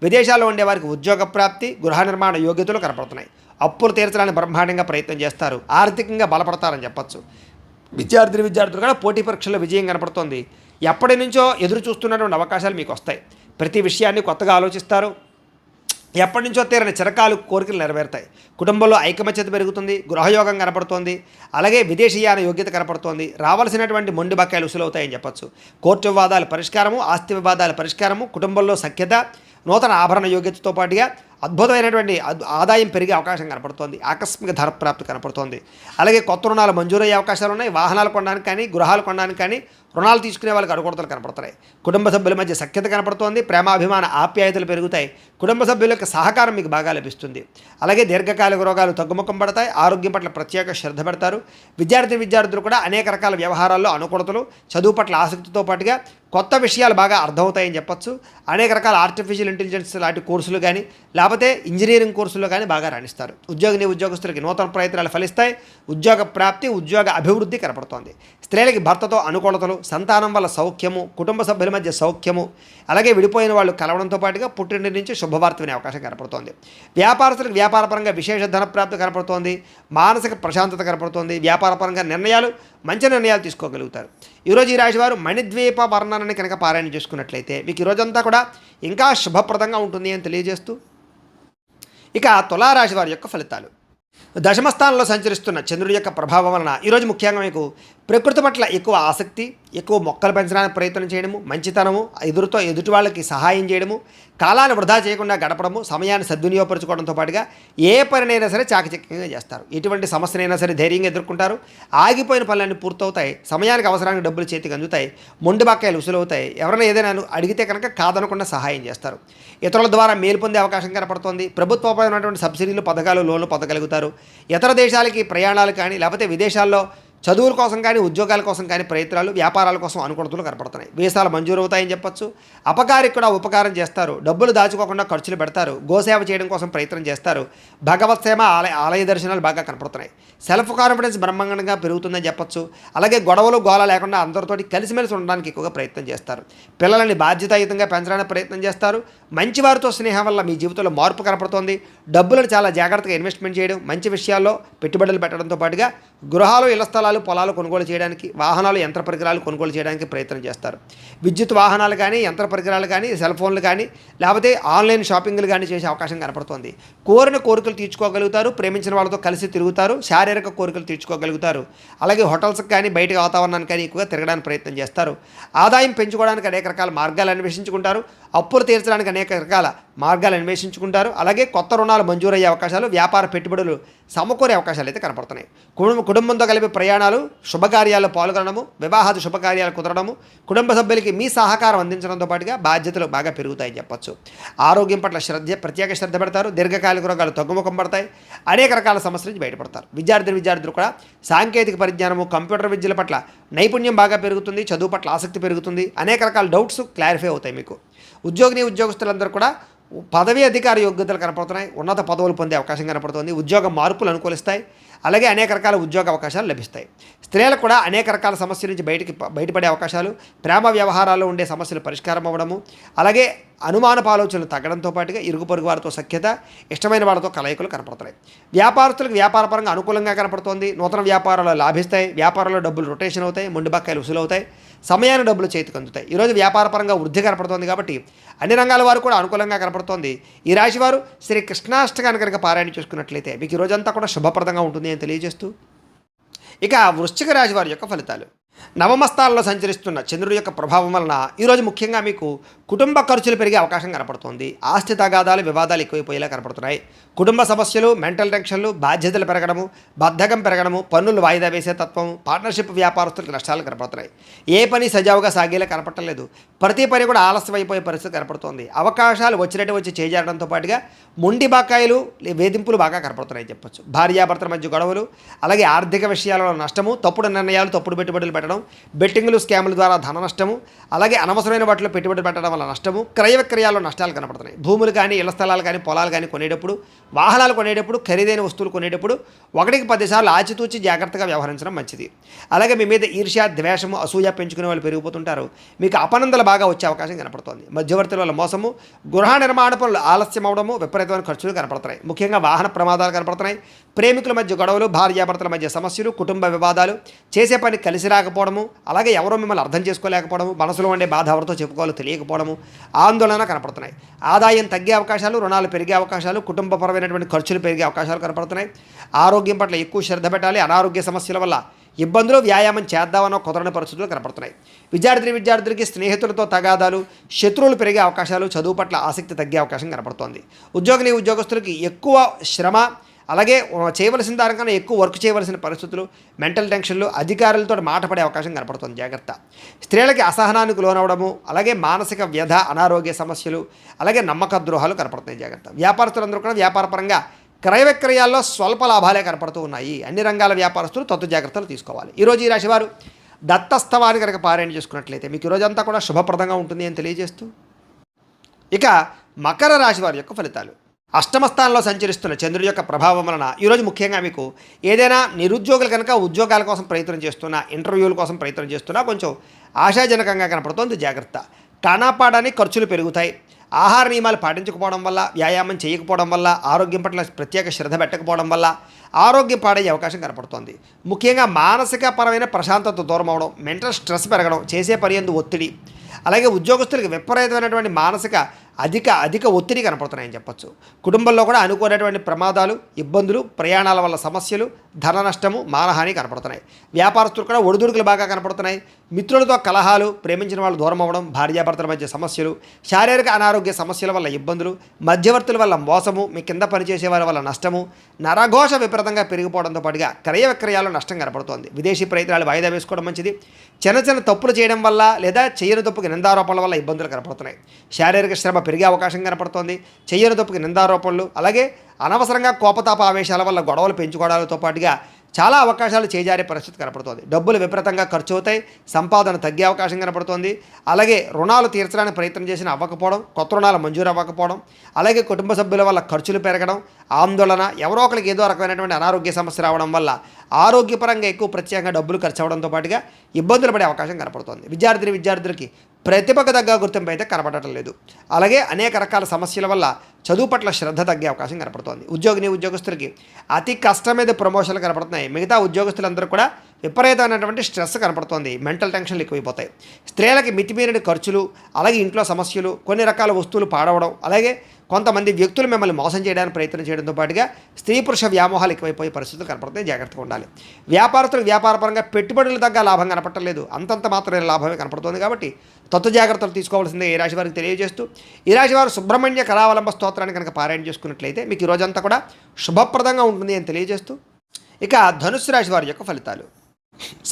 విదేశాల్లో ఉండేవారికి ఉద్యోగ ప్రాప్తి, గృహ నిర్మాణ యోగ్యతలు కనపడుతున్నాయి. అప్పులు తీర్చడానికి బ్రహ్మాండంగా ప్రయత్నం చేస్తారు. ఆర్థికంగా బలపడతారని చెప్పచ్చు. విద్యార్థులు కూడా పోటీ పరీక్షల్లో విజయం కనపడుతోంది. ఎప్పటి నుంచో ఎదురు చూస్తున్నటువంటి అవకాశాలు మీకు వస్తాయి. ప్రతి విషయాన్ని కొత్తగా ఆలోచిస్తారు. ఎప్పటి నుంచో తీరని చిరకాలు కోరికలు నెరవేరుతాయి. కుటుంబంలో ఐకమత్యత పెరుగుతుంది. గృహయోగం కనపడుతోంది. అలాగే విదేశీయాన యోగ్యత కనపడుతోంది. రావాల్సినటువంటి మొండి బకాయిలు వసూలవుతాయని చెప్పచ్చు. కోర్టు వివాదాల పరిష్కారము, ఆస్తి వివాదాల పరిష్కారము, కుటుంబంలో సఖ్యత, నూతన ఆభరణ యోగ్యతతో పాటుగా అద్భుతమైనటువంటి ఆదాయం పెరిగే అవకాశం కనపడుతోంది. ఆకస్మిక ధర ప్రాప్తి కనపడుతోంది. అలాగే కొత్త రుణాలు మంజూరయ్యే అవకాశాలు ఉన్నాయి. వాహనాలు కొనడానికి కానీ, గృహాలు కొనడానికి కానీ, రుణాలు తీసుకునే వాళ్ళకి అనుకూలతలు కనపడుతున్నాయి. కుటుంబ సభ్యుల మధ్య సఖ్యత కనపడుతోంది. ప్రేమాభిమాన ఆప్యాయతలు పెరుగుతాయి. కుటుంబ సభ్యుల యొక్క సహకారం మీకు బాగా లభిస్తుంది. అలాగే దీర్ఘకాలిక రోగాలు తగ్గుముఖం పడతాయి. ఆరోగ్యం పట్ల ప్రత్యేక శ్రద్ధ పెడతారు. విద్యార్థులు కూడా అనేక రకాల వ్యవహారాల్లో అనుకూలతలు, చదువు పట్ల ఆసక్తితో పాటుగా కొత్త విషయాలు బాగా అర్థమవుతాయని చెప్పొచ్చు. అనేక రకాల ఆర్టిఫిషియల్ ఇంటెలిజెన్స్ లాంటి కోర్సులు కానీ, లేకపోతే ఇంజనీరింగ్ కోర్సుల్లో కానీ బాగా రాణిస్తారు. ఉద్యోగస్తులకి నూతన ప్రయత్నాలు ఫలిస్తాయి. ఉద్యోగ ప్రాప్తి, ఉద్యోగ అభివృద్ధి కనపడుతోంది. స్త్రీలకి భర్తతో అనుకూలతలు, సంతానం వల్ల సౌఖ్యము, కుటుంబ సభ్యుల మధ్య సౌఖ్యము, అలాగే విడిపోయిన వాళ్ళు కలవడంతో పాటుగా పుట్టింటి నుంచి శుభవార్త వినే అవకాశం కనపడుతోంది. వ్యాపారస్తులకు వ్యాపారపరంగా విశేష ధనప్రాప్తి కనపడుతోంది, మానసిక ప్రశాంతత కనపడుతోంది, వ్యాపారపరంగా మంచి నిర్ణయాలు తీసుకోగలుగుతారు. ఈరోజు ఈ రాశివారు మణిద్వీప వర్ణనని కనుక పారాయణ చేసుకున్నట్లయితే మీకు ఈరోజంతా కూడా ఇంకా శుభప్రదంగా ఉంటుంది అని తెలియజేస్తూ, ఇక తులారాశి వారి యొక్క ఫలితాలు. దశమస్థానంలో సంచరిస్తున్న చంద్రుడి యొక్క ప్రభావం వలన ఈరోజు ముఖ్యంగా మీకు ప్రకృతి పట్ల ఎక్కువ ఆసక్తి, ఎక్కువ మొక్కలు పెంచడానికి ప్రయత్నం చేయడము, మంచితనము, ఎదుటి వాళ్ళకి సహాయం చేయడము, కాలాన్ని వృధా చేయకుండా గడపడము, సమయాన్ని సద్వినియోగపరచుకోవడంతో పాటుగా ఏ పనినైనా సరే చాకచక్యంగా చేస్తారు. ఎటువంటి సమస్యనైనా సరే ధైర్యంగా ఎదుర్కొంటారు. ఆగిపోయిన పనులన్నీ పూర్తవుతాయి. సమయానికి అవసరానికి డబ్బులు చేతికి అందుతాయి. మొండి బకాయిలు ఉసులవుతాయి. ఎవరైనా ఏదైనా అడిగితే కనుక కాదనకుండా సహాయం చేస్తారు. ఇతరుల ద్వారా మేలు పొందే అవకాశం కనపడుతోంది. ప్రభుత్వపరమైనటువంటి సబ్సిడీలు, పథకాలు, లోన్లు పొందగలుగుతారు. ఇతర దేశాలకి ప్రయాణాలు కానీ, లేకపోతే విదేశాల్లో చదువుల కోసం కానీ, ఉద్యోగాల కోసం కానీ ప్రయత్నాలు, వ్యాపారాల కోసం అనుకూలతలు కనపడుతున్నాయి. వీసాలు మంజూరు అవుతాయని చెప్పొచ్చు. అపకారికి కూడా ఉపకారం చేస్తారు. డబ్బులు దాచుకోకుండా ఖర్చులు పెడతారు. గోసేవ చేయడం కోసం ప్రయత్నం చేస్తారు. భగవత్ సేవ, ఆలయ దర్శనాలు బాగా కనపడుతున్నాయి. సెల్ఫ్ కాన్ఫిడెన్స్ బ్రహ్మాండంగా పెరుగుతుందని చెప్పొచ్చు. అలాగే గొడవలు, గోల లేకుండా అందరితోటి కలిసిమెలిసి ఉండడానికి ఎక్కువగా ప్రయత్నం చేస్తారు. పిల్లలని బాధ్యతాయుతంగా పెంచడానికి ప్రయత్నం చేస్తారు. మంచి వారితో స్నేహం వల్ల మీ జీవితంలో మార్పు కనపడుతోంది. డబ్బులను చాలా జాగ్రత్తగా ఇన్వెస్ట్మెంట్ చేయడం, మంచి విషయాల్లో పెట్టుబడులు పెట్టడంతో పాటుగా గృహాలు, ఇళ్ల స్థలాలు, పొలాలు కొనుగోలు చేయడానికి, వాహనాలు, యంత్ర పరికరాలు కొనుగోలు చేయడానికి ప్రయత్నం చేస్తారు. విద్యుత్ వాహనాలు కానీ, యంత్ర పరికరాలు కానీ, సెల్ ఫోన్లు కానీ, లేకపోతే ఆన్లైన్ షాపింగ్లు కానీ చేసే అవకాశం కనపడుతోంది. కోరిన కోరికలు తీర్చుకోగలుగుతారు. ప్రేమించిన వాళ్ళతో కలిసి తిరుగుతారు. శారీరక కోరికలు తీర్చుకోగలుగుతారు. అలాగే హోటల్స్కి కానీ, బయట వాతావరణానికి కానీ ఎక్కువగా తిరగడానికి ప్రయత్నం చేస్తారు. ఆదాయం పెంచుకోవడానికి అనేక రకాల మార్గాలు అన్వేషించుకుంటారు. అప్పులు తీర్చడానికి అనేక రకాల మార్గాలు అన్వేషించుకుంటారు. అలాగే కొత్త రుణాలు మంజూరయ్యే అవకాశాలు, వ్యాపార పెట్టుబడులు సమకూరే అవకాశాలు అయితే కనపడుతున్నాయి. కుటుంబంతో కలిపి ప్రయాణాలు, శుభకార్యాల్లో పాల్గొనడము, వివాహాది శుభకార్యాలు కుదరడము, కుటుంబ సభ్యులకి మీ సహకారం అందించడంతో పాటుగా బాధ్యతలు బాగా పెరుగుతాయని చెప్పొచ్చు. ఆరోగ్యం పట్ల ప్రత్యేక శ్రద్ధ పెడతారు. దీర్ఘకాలిక రోగాలు తగ్గుముఖం పడతాయి. అనేక రకాల సమస్యల నుంచి బయటపడతారు. విద్యార్థులు కూడా సాంకేతిక పరిజ్ఞానము, కంప్యూటర్ విద్యల పట్ల నైపుణ్యం బాగా పెరుగుతుంది. చదువు పట్ల ఆసక్తి పెరుగుతుంది. అనేక రకాల డౌట్స్ క్లారిఫై అవుతాయి మీకు. ఉద్యోగస్తులందరూ కూడా పదవి అధికార యోగ్యతలు కనపడుతున్నాయి. ఉన్నత పదవులు పొందే అవకాశం కనపడుతుంది. ఉద్యోగ మార్పులు అనుకూలిస్తాయి. అలాగే అనేక రకాల ఉద్యోగ అవకాశాలు లభిస్తాయి. స్త్రీలకు కూడా అనేక రకాల సమస్యల నుంచి బయటపడే అవకాశాలు, ప్రేమ వ్యవహారాల్లో ఉండే సమస్యలు పరిష్కారం అవ్వడము, అలాగే అనుమానపు ఆలోచనలు తగ్గడంతో పాటుగా ఇరుగు పొరుగు వారితో సఖ్యత, ఇష్టమైన వాళ్ళతో కలయికలు కనపడుతున్నాయి. వ్యాపారస్తులకు వ్యాపారపరంగా అనుకూలంగా కనపడుతోంది. నూతన వ్యాపారాలు లాభిస్తాయి. వ్యాపారంలో డబ్బులు రొటేషన్ అవుతాయి. మొండి బకాయిలు వసూలవుతాయి. సమయాన్ని డబ్బులు చేతికి అందుతాయి. ఈరోజు వ్యాపారపరంగా వృద్ధి కనపడుతోంది కాబట్టి అన్ని రంగాల వారు కూడా అనుకూలంగా కనపడుతోంది. ఈ రాశి వారు శ్రీ కృష్ణాష్టకాన్ని కనుక పారాయణ చేసుకున్నట్లయితే మీకు ఈ రోజంతా కూడా శుభప్రదంగా ఉంటుంది అని తెలియజేస్తూ, ఇక వృశ్చిక రాశి వారి యొక్క ఫలితాలు. నవమ స్థానంలో సంచరిస్తున్న చంద్రుడి యొక్క ప్రభావం వలన ఈరోజు ముఖ్యంగా మీకు కుటుంబ ఖర్చులు పెరిగే అవకాశం కనపడుతుంది. ఆస్తి తగాదాలు, వివాదాలు ఎక్కువైపోయేలా కనపడుతున్నాయి. కుటుంబ సమస్యలు, మెంటల్ టెన్షన్లు, బాధ్యతలు పెరగడము, బద్ధకం పెరగడము, పన్నులు వాయిదా వేసే తత్వం, పార్ట్నర్షిప్ వ్యాపారస్తులకు నష్టాలు కనపడుతున్నాయి. ఏ పని సజావుగా సాగేలా కనపడలేదు. ప్రతి పని కూడా ఆలస్యం అయిపోయే పరిస్థితి కనపడుతోంది. అవకాశాలు వచ్చినట్టు వచ్చి చేజారడంతో పాటుగా మొండి బకాయిలు, వేధింపులు బాగా కనపడుతున్నాయని చెప్పొచ్చు. భార్యాభర్తల మధ్య గొడవలు, అలాగే ఆర్థిక విషయాలలో నష్టము, తప్పుడు నిర్ణయాలు, తప్పుడు పెట్టుబడులు పెట్టడం, బెట్టింగ్లు, స్కాముల ద్వారా ధన నష్టము, అలాగే అనవసరమైన వాటిలో పెట్టుబడి పెట్టడం వల్ల నష్టము, క్రయ విక్రయాల్లో నష్టాలు కనపడుతున్నాయి. భూములు కానీ, ఇళ్ల స్థలాలు కానీ, పొలాలు కానీ కొనేటప్పుడు, వాహనాలు కొనేటప్పుడు, ఖరీదైన వస్తువులు కొనేటప్పుడు 1-10 సార్లు ఆచితూచి జాగ్రత్తగా వ్యవహరించడం మంచిది. అలాగే మీ మీద ఈర్ష్య, ద్వేషము, అసూయ పెంచుకునే వాళ్ళు పెరిగిపోతుంటారు. మీకు అపనందలు బాగా వచ్చే అవకాశం కనపడుతోంది. మధ్యవర్తుల వల్ల మోసము, గృహ నిర్మాణ పనులు ఆలస్యం అవడము, విపరీతమైన ఖర్చులు కనపడుతున్నాయి. ముఖ్యంగా వాహన ప్రమాదాలు కనపడుతున్నాయి. ప్రేమికుల మధ్య గొడవలు, భార్యాభర్తల మధ్య సమస్యలు, కుటుంబ వివాదాలు, చేసే పని కలిసి రాకపోవడము, అలాగే ఎవరో మిమ్మల్ని అర్థం చేసుకోలేకపోవడము, మనసులో ఉండే బాధ ఎవరితో చెప్పుకోవాలో తెలియకపోవడము, ఆందోళన కనపడుతున్నాయి. ఆదాయం తగ్గే అవకాశాలు, రుణాలు పెరిగే అవకాశాలు, కుటుంబపరమైనటువంటి ఖర్చులు పెరిగే అవకాశాలు కనపడుతున్నాయి. ఆరోగ్యం పట్ల ఎక్కువ శ్రద్ధ పెట్టాలి. అనారోగ్య సమస్యల వల్ల ఇబ్బందులు, వ్యాయామం చేద్దామన్న కుదరని పరిస్థితులు కనపడుతున్నాయి. విద్యార్థులకి స్నేహితులతో తగాదాలు, శత్రువులు పెరిగే అవకాశాలు, చదువు పట్ల ఆసక్తి తగ్గే అవకాశం కనపడుతోంది. ఉద్యోగస్తులకి ఎక్కువ శ్రమ, అలాగే చేయవలసిన దానికన్నా ఎక్కువ వర్క్ చేయవలసిన పరిస్థితులు, మెంటల్ టెన్షన్లు, అధికారులతో మాట పడే అవకాశం కనపడుతుంది. జాగ్రత్త. స్త్రీలకి అసహనానికి లోనవడము, అలాగే మానసిక వ్యధ, అనారోగ్య సమస్యలు, అలాగే నమ్మక ద్రోహాలు కనపడుతున్నాయి. జాగ్రత్త. వ్యాపారస్తులందరూ కూడా వ్యాపారపరంగా క్రయ విక్రయాల్లో స్వల్ప లాభాలే కనపడుతూ ఉన్నాయి. అన్ని రంగాల వ్యాపారస్తులు తత్తు జాగ్రత్తలు తీసుకోవాలి. ఈరోజు ఈ రాశి వారు దత్తస్తవాన్ని కనుక పారాయణ చేసుకున్నట్లయితే మీకు ఈరోజంతా కూడా శుభప్రదంగా ఉంటుంది అని తెలియజేస్తూ, ఇక మకర రాశి వారి యొక్క ఫలితాలు. అష్టమ స్థానంలో సంచరిస్తున్న చంద్రుడి యొక్క ప్రభావం వలన ఈరోజు ముఖ్యంగా మీకు ఏదైనా నిరుద్యోగులు కనుక ఉద్యోగాల కోసం ప్రయత్నం చేస్తున్నా, ఇంటర్వ్యూల కోసం ప్రయత్నం చేస్తున్నా కొంచెం ఆశాజనకంగా కనపడుతోంది. జాగ్రత్త. కానాపాడానికి ఖర్చులు పెరుగుతాయి. ఆహార నియమాలు పాటించకపోవడం వల్ల, వ్యాయామం చేయకపోవడం వల్ల, ఆరోగ్యం పట్ల ప్రత్యేక శ్రద్ధ పెట్టకపోవడం వల్ల ఆరోగ్యం పాడయ్యే అవకాశం కనపడుతోంది. ముఖ్యంగా మానసిక పరమైన ప్రశాంతత దూరం అవడం, మెంటల్ స్ట్రెస్ పెరగడం, చేసే పని యందు ఒత్తిడి, అలాగే ఉద్యోగస్తులకు విపరీతమైనటువంటి మానసిక అధిక ఒత్తిడి కనపడుతున్నాయని చెప్పొచ్చు. కుటుంబంలో కూడా అనుకోనటువంటి ప్రమాదాలు, ఇబ్బందులు, ప్రయాణాల వల్ల సమస్యలు, ధన నష్టము, మానహాని కనపడుతున్నాయి. వ్యాపారస్తులు కూడా ఒడిదుడుకులు బాగా కనపడుతున్నాయి. మిత్రులతో కలహాలు, ప్రేమించిన వాళ్ళు దూరం అవ్వడం, భార్యాభర్తల మధ్య సమస్యలు, శారీరక అనారోగ్య సమస్యల వల్ల ఇబ్బందులు, మధ్యవర్తుల వల్ల మోసము, మీ కింద పనిచేసే వారి వల్ల నష్టము, నరఘోష విపరీతంగా పెరిగిపోవడంతో పాటుగా క్రయ విక్రయాలు నష్టం కనపడుతోంది. విదేశీ ప్రయత్నాలు వాయిదా వేసుకోవడం మంచిది. చిన్న తప్పులు చేయడం వల్ల లేదా చేయని తప్పుకి నిందారోపణల వల్ల ఇబ్బందులు కనపడుతున్నాయి. శారీరక శ్రమ పెరిగే అవకాశం కనపడుతోంది. చేయని తప్పుకి నిందారోపణలు, అలాగే అనవసరంగా కోపతాప ఆవేశాల వల్ల గొడవలు పెంచుకోవడాలతో పాటుగా చాలా అవకాశాలు చేజారే పరిస్థితి కనపడుతోంది. డబ్బులు విపరీతంగా ఖర్చు అవుతాయి. సంపాదన తగ్గే అవకాశం కనపడుతోంది. అలాగే రుణాలు తీర్చడానికి ప్రయత్నం చేసిన అవ్వకపోవడం, కొత్త రుణాలు మంజూరు అవ్వకపోవడం, అలాగే కుటుంబ సభ్యుల వల్ల ఖర్చులు పెరగడం, ఆందోళన, ఎవరో ఒకరికి ఏదో రకమైనటువంటి అనారోగ్య సమస్య రావడం వల్ల ఆరోగ్యపరంగా ఎక్కువ ప్రత్యేకంగా డబ్బులు ఖర్చు అవడంతో పాటుగా ఇబ్బందులు పడే అవకాశం కనపడుతోంది. విద్యార్థులకి ప్రతిభకు తగ్గ గుర్తింపు అయితే కనపడటం లేదు. అలాగే అనేక రకాల సమస్యల వల్ల చదువు పట్ల శ్రద్ధ తగ్గే అవకాశం కనపడుతోంది. ఉద్యోగస్తులకి అతి కష్టం మీద ప్రమోషన్లు కనపడుతున్నాయి. మిగతా ఉద్యోగస్తులందరూ కూడా విపరీతమైనటువంటి స్ట్రెస్ కనపడుతోంది. మెంటల్ టెన్షన్లు ఎక్కువైపోతాయి. స్త్రీలకి మితిమీరిన ఖర్చులు, అలాగే ఇంట్లో సమస్యలు, కొన్ని రకాల వస్తువులు పాడవడం, అలాగే కొంతమంది వ్యక్తులు మిమ్మల్ని మోసం చేయడానికి ప్రయత్నం చేయడంతో పాటుగా స్త్రీ పురుష వ్యామోహాలు ఎక్కువైపోయే పరిస్థితులు కనపడుతున్నాయి. జాగ్రత్తగా ఉండాలి. వ్యాపారస్తులకు వ్యాపారపరంగా పెట్టుబడులు తగ్గ లాభం కనపడలేదు. అంతంత మాత్రమే లాభమే కనపడుతుంది. కాబట్టి జాగ్రత్తలు తీసుకోవాల్సిందే ఈ రాశి వారికి తెలియజేస్తూ, ఈ రాశి వారు సుబ్రహ్మణ్య కళావలంబ స్తోత్రాన్ని కనుక పారాయణ చేసుకున్నట్లయితే మీకు ఈ రోజంతా కూడా శుభప్రదంగా ఉంటుంది అని తెలియజేస్తూ, ఇక ధనుస్సు రాశి వారి యొక్క ఫలితాలు.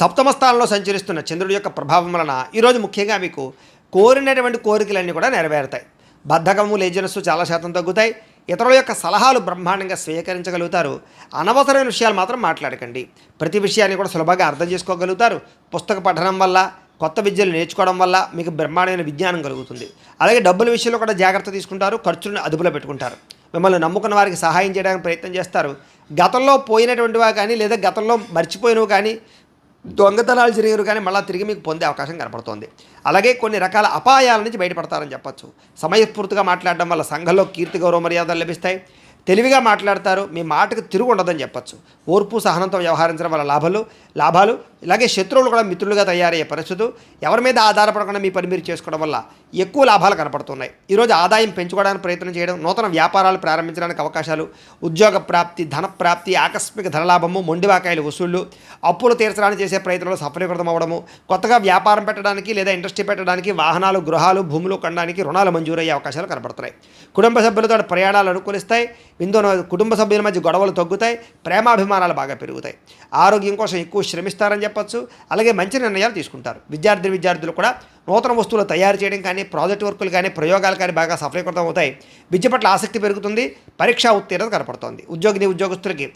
సప్తమ స్థానంలో సంచరిస్తున్న చంద్రుడి యొక్క ప్రభావం వలన ఈరోజు ముఖ్యంగా మీకు కోరినటువంటి కోరికలన్నీ కూడా నెరవేరుతాయి. బద్ధకము, లేజినెస్ చాలా శాతం తగ్గుతాయి. ఇతరుల యొక్క సలహాలు బ్రహ్మాండంగా స్వీకరించగలుగుతారు. అనవసరమైన విషయాలు మాత్రం మాట్లాడకండి. ప్రతి విషయాన్ని కూడా సులభంగా అర్థం చేసుకోగలుగుతారు. పుస్తక పఠనం వల్ల, కొత్త విద్యలు నేర్చుకోవడం వల్ల మీకు బ్రహ్మాండమైన విజ్ఞానం కలుగుతుంది. అలాగే డబ్బుల విషయంలో కూడా జాగ్రత్త తీసుకుంటారు. ఖర్చులను అదుపులో పెట్టుకుంటారు. మిమ్మల్ని నమ్ముకున్న వారికి సహాయం చేయడానికి ప్రయత్నం చేస్తారు. గతంలో పోయినటువంటివా కానీ, లేదా గతంలో మర్చిపోయినవి కానీ, దొంగతనాలు జరిగినవి కానీ మళ్ళీ తిరిగి మీకు పొందే అవకాశం కనపడుతోంది. అలాగే కొన్ని రకాల అపాయాల నుంచి బయటపడతారని చెప్పచ్చు. సమయస్ఫూర్తిగా మాట్లాడడం వల్ల సంఘంలో కీర్తి, గౌరవ మర్యాదలు లభిస్తాయి. తెలివిగా మాట్లాడతారు. మీ మాటకు తిరుగు ఉండదని చెప్పచ్చు. ఓర్పు సహనంతో వ్యవహరించడం వల్ల లాభాలు, ఇలాగే శత్రువులు కూడా మిత్రులుగా తయారయ్యే పరిస్థితులు, ఎవరి మీద ఆధారపడకుండా మీ పని మీరు చేసుకోవడం వల్ల ఎక్కువ లాభాలు కనపడుతున్నాయి. ఈరోజు ఆదాయం పెంచుకోవడానికి ప్రయత్నం చేయడం, నూతన వ్యాపారాలు ప్రారంభించడానికి అవకాశాలు, ఉద్యోగ ప్రాప్తి, ధన ప్రాప్తి, ఆకస్మిక ధనలాభము, మొండివాకాయలు వసూళ్లు, అప్పులు తీర్చడానికి చేసే ప్రయత్నంలో సఫలీకృతం అవ్వడము, కొత్తగా వ్యాపారం పెట్టడానికి లేదా ఇండస్ట్రీ పెట్టడానికి, వాహనాలు, గృహాలు, భూములు కొనడానికి రుణాలు మంజూరయ్యే అవకాశాలు కనపడుతున్నాయి. కుటుంబ సభ్యులతో ప్రయాణాలు అనుకూలిస్తాయి. కుటుంబ సభ్యుల మధ్య గొడవలు తగ్గుతాయి. ప్రేమాభిమానాలు బాగా పెరుగుతాయి. ఆరోగ్యం కోసం ఎక్కువ శ్రమిస్తారని చెప్పచ్చు. అలాగే మంచి నిర్ణయాలు తీసుకుంటారు. విద్యార్థులు కూడా నూతన వస్తువులు తయారు చేయడం కానీ, ప్రాజెక్ట్ వర్కులు కానీ, ప్రయోగాలు కానీ బాగా సఫలీకృతం అవుతాయి. విద్య పట్ల ఆసక్తి పెరుగుతుంది. పరీక్షా ఉత్తీర్ణత కనపడుతోంది. ఉద్యోగస్తులకి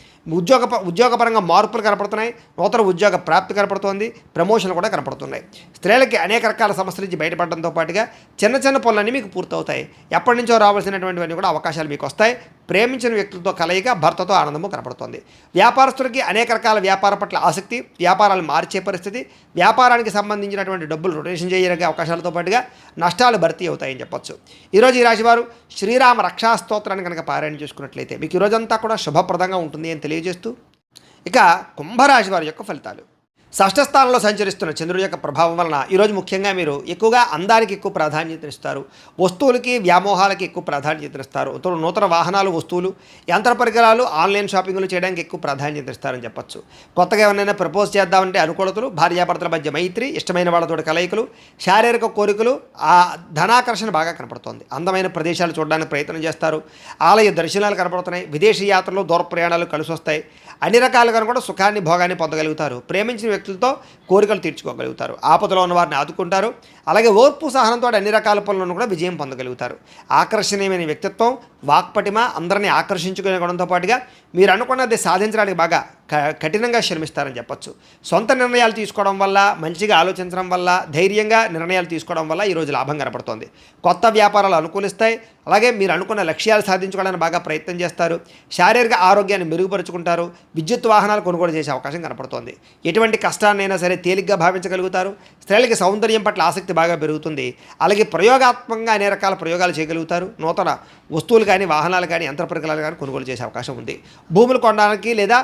ఉద్యోగపరంగా మార్పులు కనపడుతున్నాయి. నూతన ఉద్యోగ ప్రాప్తి కనపడుతోంది. ప్రమోషన్లు కూడా కనపడుతున్నాయి. స్త్రీలకి అనేక రకాల సమస్యల నుంచి బయటపడడంతో పాటుగా చిన్న పనులన్నీ మీకు పూర్తవుతాయి. ఎప్పటి నుంచో రావాల్సినటువంటివన్నీ కూడా అవకాశాలు మీకు వస్తాయి. ప్రేమించిన వ్యక్తులతో కలయిక, భర్తతో ఆనందము కనపడుతోంది. వ్యాపారస్తులకి అనేక రకాల వ్యాపార పట్ల ఆసక్తి, వ్యాపారాలు మార్చే పరిస్థితి, వ్యాపారానికి సంబంధించినటువంటి డబ్బులు రొటేషన్ చేయడానికి అవకాశాలతో పాటుగా నష్టాలు భర్తీ అవుతాయని చెప్పొచ్చు. ఈరోజు ఈ రాశివారు శ్రీరామ రక్షా స్తోత్రాన్ని కనుక పారాయణ చేసుకున్నట్లయితే మీకు ఈరోజంతా కూడా శుభప్రదంగా ఉంటుంది అని తెలియజేస్తూ, ఇక కుంభరాశి వారి యొక్క ఫలితాలు. షష్ఠ స్థానంలో సంచరిస్తున్న చంద్రుడి యొక్క ప్రభావం వలన ఈరోజు ముఖ్యంగా మీరు ఎక్కువగా అందానికి ఎక్కువ ప్రాధాన్యతనిస్తారు. వస్తువులకి, వ్యామోహాలకి ఎక్కువ ప్రాధాన్యతనిస్తారు. నూతన వాహనాలు, వస్తువులు, యంత్ర పరికరాలు, ఆన్లైన్ షాపింగ్లు చేయడానికి ఎక్కువ ప్రాధాన్యతనిస్తారని చెప్పచ్చు. కొత్తగా ఎవరైనా ప్రపోజ్ చేద్దామంటే అనుకూలతలు, భార్యాభర్తల మధ్య మైత్రి, ఇష్టమైన వాళ్ళతో కలయికలు, శారీరక కోరికలు, ధనాకర్షణ బాగా కనపడుతుంది. అందమైన ప్రదేశాలు చూడడానికి ప్రయత్నం చేస్తారు. ఆలయ దర్శనాలు కనపడుతున్నాయి. విదేశీ యాత్రలు, దూర ప్రయాణాలు కలిసి వస్తాయి. అన్ని రకాలుగా కూడా సుఖాన్ని, భోగాన్ని పొందగలుగుతారు. ప్రేమించిన వ్యక్తులతో కోరికలు తీర్చుకోగలుగుతారు. ఆపదలో ఉన్న వారిని ఆదుకుంటారు. అలాగే ఓర్పు సహనంతో అన్ని రకాల పనులను కూడా విజయం పొందగలుగుతారు. ఆకర్షణీయమైన వ్యక్తిత్వం, వాక్పటిమ, అందరినీ ఆకర్షించుకునే గుణంతో పాటుగా మీరు అనుకున్నది సాధించడానికి బాగా కఠినంగా శ్రమిస్తారని చెప్పొచ్చు. సొంత నిర్ణయాలు తీసుకోవడం వల్ల, మంచిగా ఆలోచించడం వల్ల, ధైర్యంగా నిర్ణయాలు తీసుకోవడం వల్ల ఈరోజు లాభం కనపడుతోంది. కొత్త వ్యాపారాలు అనుకూలిస్తాయి. అలాగే మీరు అనుకున్న లక్ష్యాలు సాధించుకోవడానికి బాగా ప్రయత్నం చేస్తారు. శారీరక ఆరోగ్యాన్ని మెరుగుపరుచుకుంటారు. విద్యుత్ వాహనాలు కొనుగోలు చేసే అవకాశం కనపడుతోంది. ఎటువంటి కష్టాన్నైనా సరే తేలిగ్గా భావించగలుగుతారు. స్త్రీలకి సౌందర్యం పట్ల ఆసక్తి బాగా పెరుగుతుంది. అలాగే ప్రయోగాత్మకంగా అనేక రకాల ప్రయోగాలు చేయగలుగుతారు. నూతన వస్తువులు కానీ, వాహనాలు కానీ, యంత్ర పరికరాలు కానీ కొనుగోలు చేసే అవకాశం ఉంది. భూములు కొనడానికి లేదా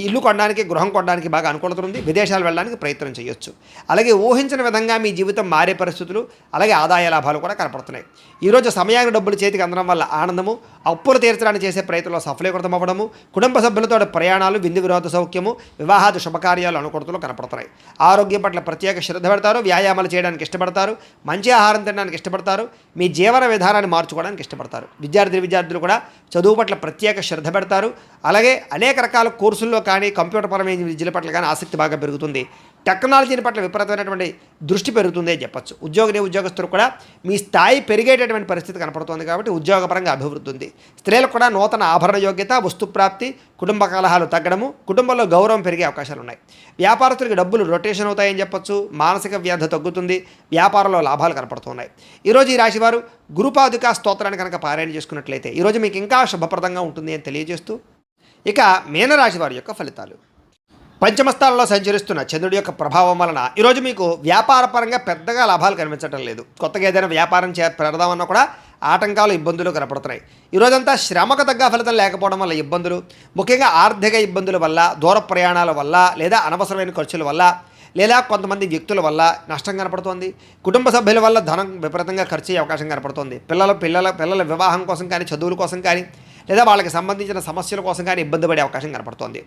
ఇల్లు కొనడానికి, గృహం కొనడానికి బాగా అనుకూలత ఉంది. విదేశాలు వెళ్ళడానికి ప్రయత్నం చేయొచ్చు. అలాగే ఊహించిన విధంగా మీ జీవితం మారే పరిస్థితులు, అలాగే ఆదాయ లాభాలు కూడా కనపడుతున్నాయి. ఈరోజు సమయానికి డబ్బులు చేతికి అందడం వల్ల ఆనందము, అప్పులు తీర్చడానికి చేసే ప్రయత్నంలో సఫలీకృతం అవ్వడము, కుటుంబ సభ్యులతో ప్రయాణాలు, విందు వినోద సౌఖ్యము, వివాహాది శుభకార్యాలు అనుకూలతలు కనపడుతున్నాయి. ఆరోగ్యం పట్ల ప్రత్యేక శ్రద్ధ పెడతారు. వ్యాయామాలు చేయడానికి ఇష్టపడతారు. మంచి ఆహారం తినడానికి ఇష్టపడతారు. మీ జీవన విధానాన్ని మార్చుకోవడానికి ఇష్టపడతారు. విద్యార్థులు కూడా చదువు పట్ల ప్రత్యేక శ్రద్ధ పెడతారు. అలాగే అనేక రకాల కోర్సుల్లో కానీ, కంప్యూటర్ పరమైన విద్యల పట్ల కానీ ఆసక్తి బాగా పెరుగుతుంది. టెక్నాలజీని పట్ల విపరీతమైనటువంటి దృష్టి పెరుగుతుంది అని చెప్పచ్చు. ఉద్యోగస్తులు కూడా మీ స్థాయి పెరిగేటటువంటి పరిస్థితి కనపడుతుంది. కాబట్టి ఉద్యోగపరంగా అభివృద్ధి ఉంది. స్త్రీలకు కూడా నూతన ఆభరణ యోగ్యత, వస్తుప్రాప్తి, కుటుంబ కలహాలు తగ్గడము, కుటుంబంలో గౌరవం పెరిగే అవకాశాలు ఉన్నాయి. వ్యాపారస్తులకి డబ్బులు రొటేషన్ అవుతాయని చెప్పొచ్చు. మానసిక వ్యాధి తగ్గుతుంది. వ్యాపారంలో లాభాలు కనపడుతున్నాయి. ఈరోజు ఈ రాశివారు గురుపాదుకా స్తోత్రాన్ని కనుక పారాయణ చేసుకున్నట్లయితే ఈరోజు మీకు ఇంకా శుభప్రదంగా ఉంటుంది అని తెలియజేస్తూ, ఇక మీనరాశి వారి యొక్క ఫలితాలు. పంచమస్థానంలో సంచరిస్తున్న చంద్రుడి యొక్క ప్రభావం వలన ఈరోజు మీకు వ్యాపారపరంగా పెద్దగా లాభాలు కనిపించడం లేదు. కొత్తగా ఏదైనా వ్యాపారం పెడదామన్నా కూడా ఆటంకాలు, ఇబ్బందులు కనపడుతున్నాయి. ఈరోజంతా శ్రమకు తగ్గ ఫలితం లేకపోవడం వల్ల ఇబ్బందులు, ముఖ్యంగా ఆర్థిక ఇబ్బందుల వల్ల, దూర ప్రయాణాల వల్ల, లేదా అనవసరమైన ఖర్చుల వల్ల, లేదా కొంతమంది వ్యక్తుల వల్ల నష్టం కనపడుతోంది. కుటుంబ సభ్యుల వల్ల ధనం విపరీతంగా ఖర్చు అయ్యే అవకాశం కనపడుతోంది. పిల్లల వివాహం కోసం కానీ, చదువుల కోసం కానీ, లేదా వాళ్ళకి సంబంధించిన సమస్యల కోసం కానీ ఇబ్బంది పడే అవకాశం కనపడుతోంది.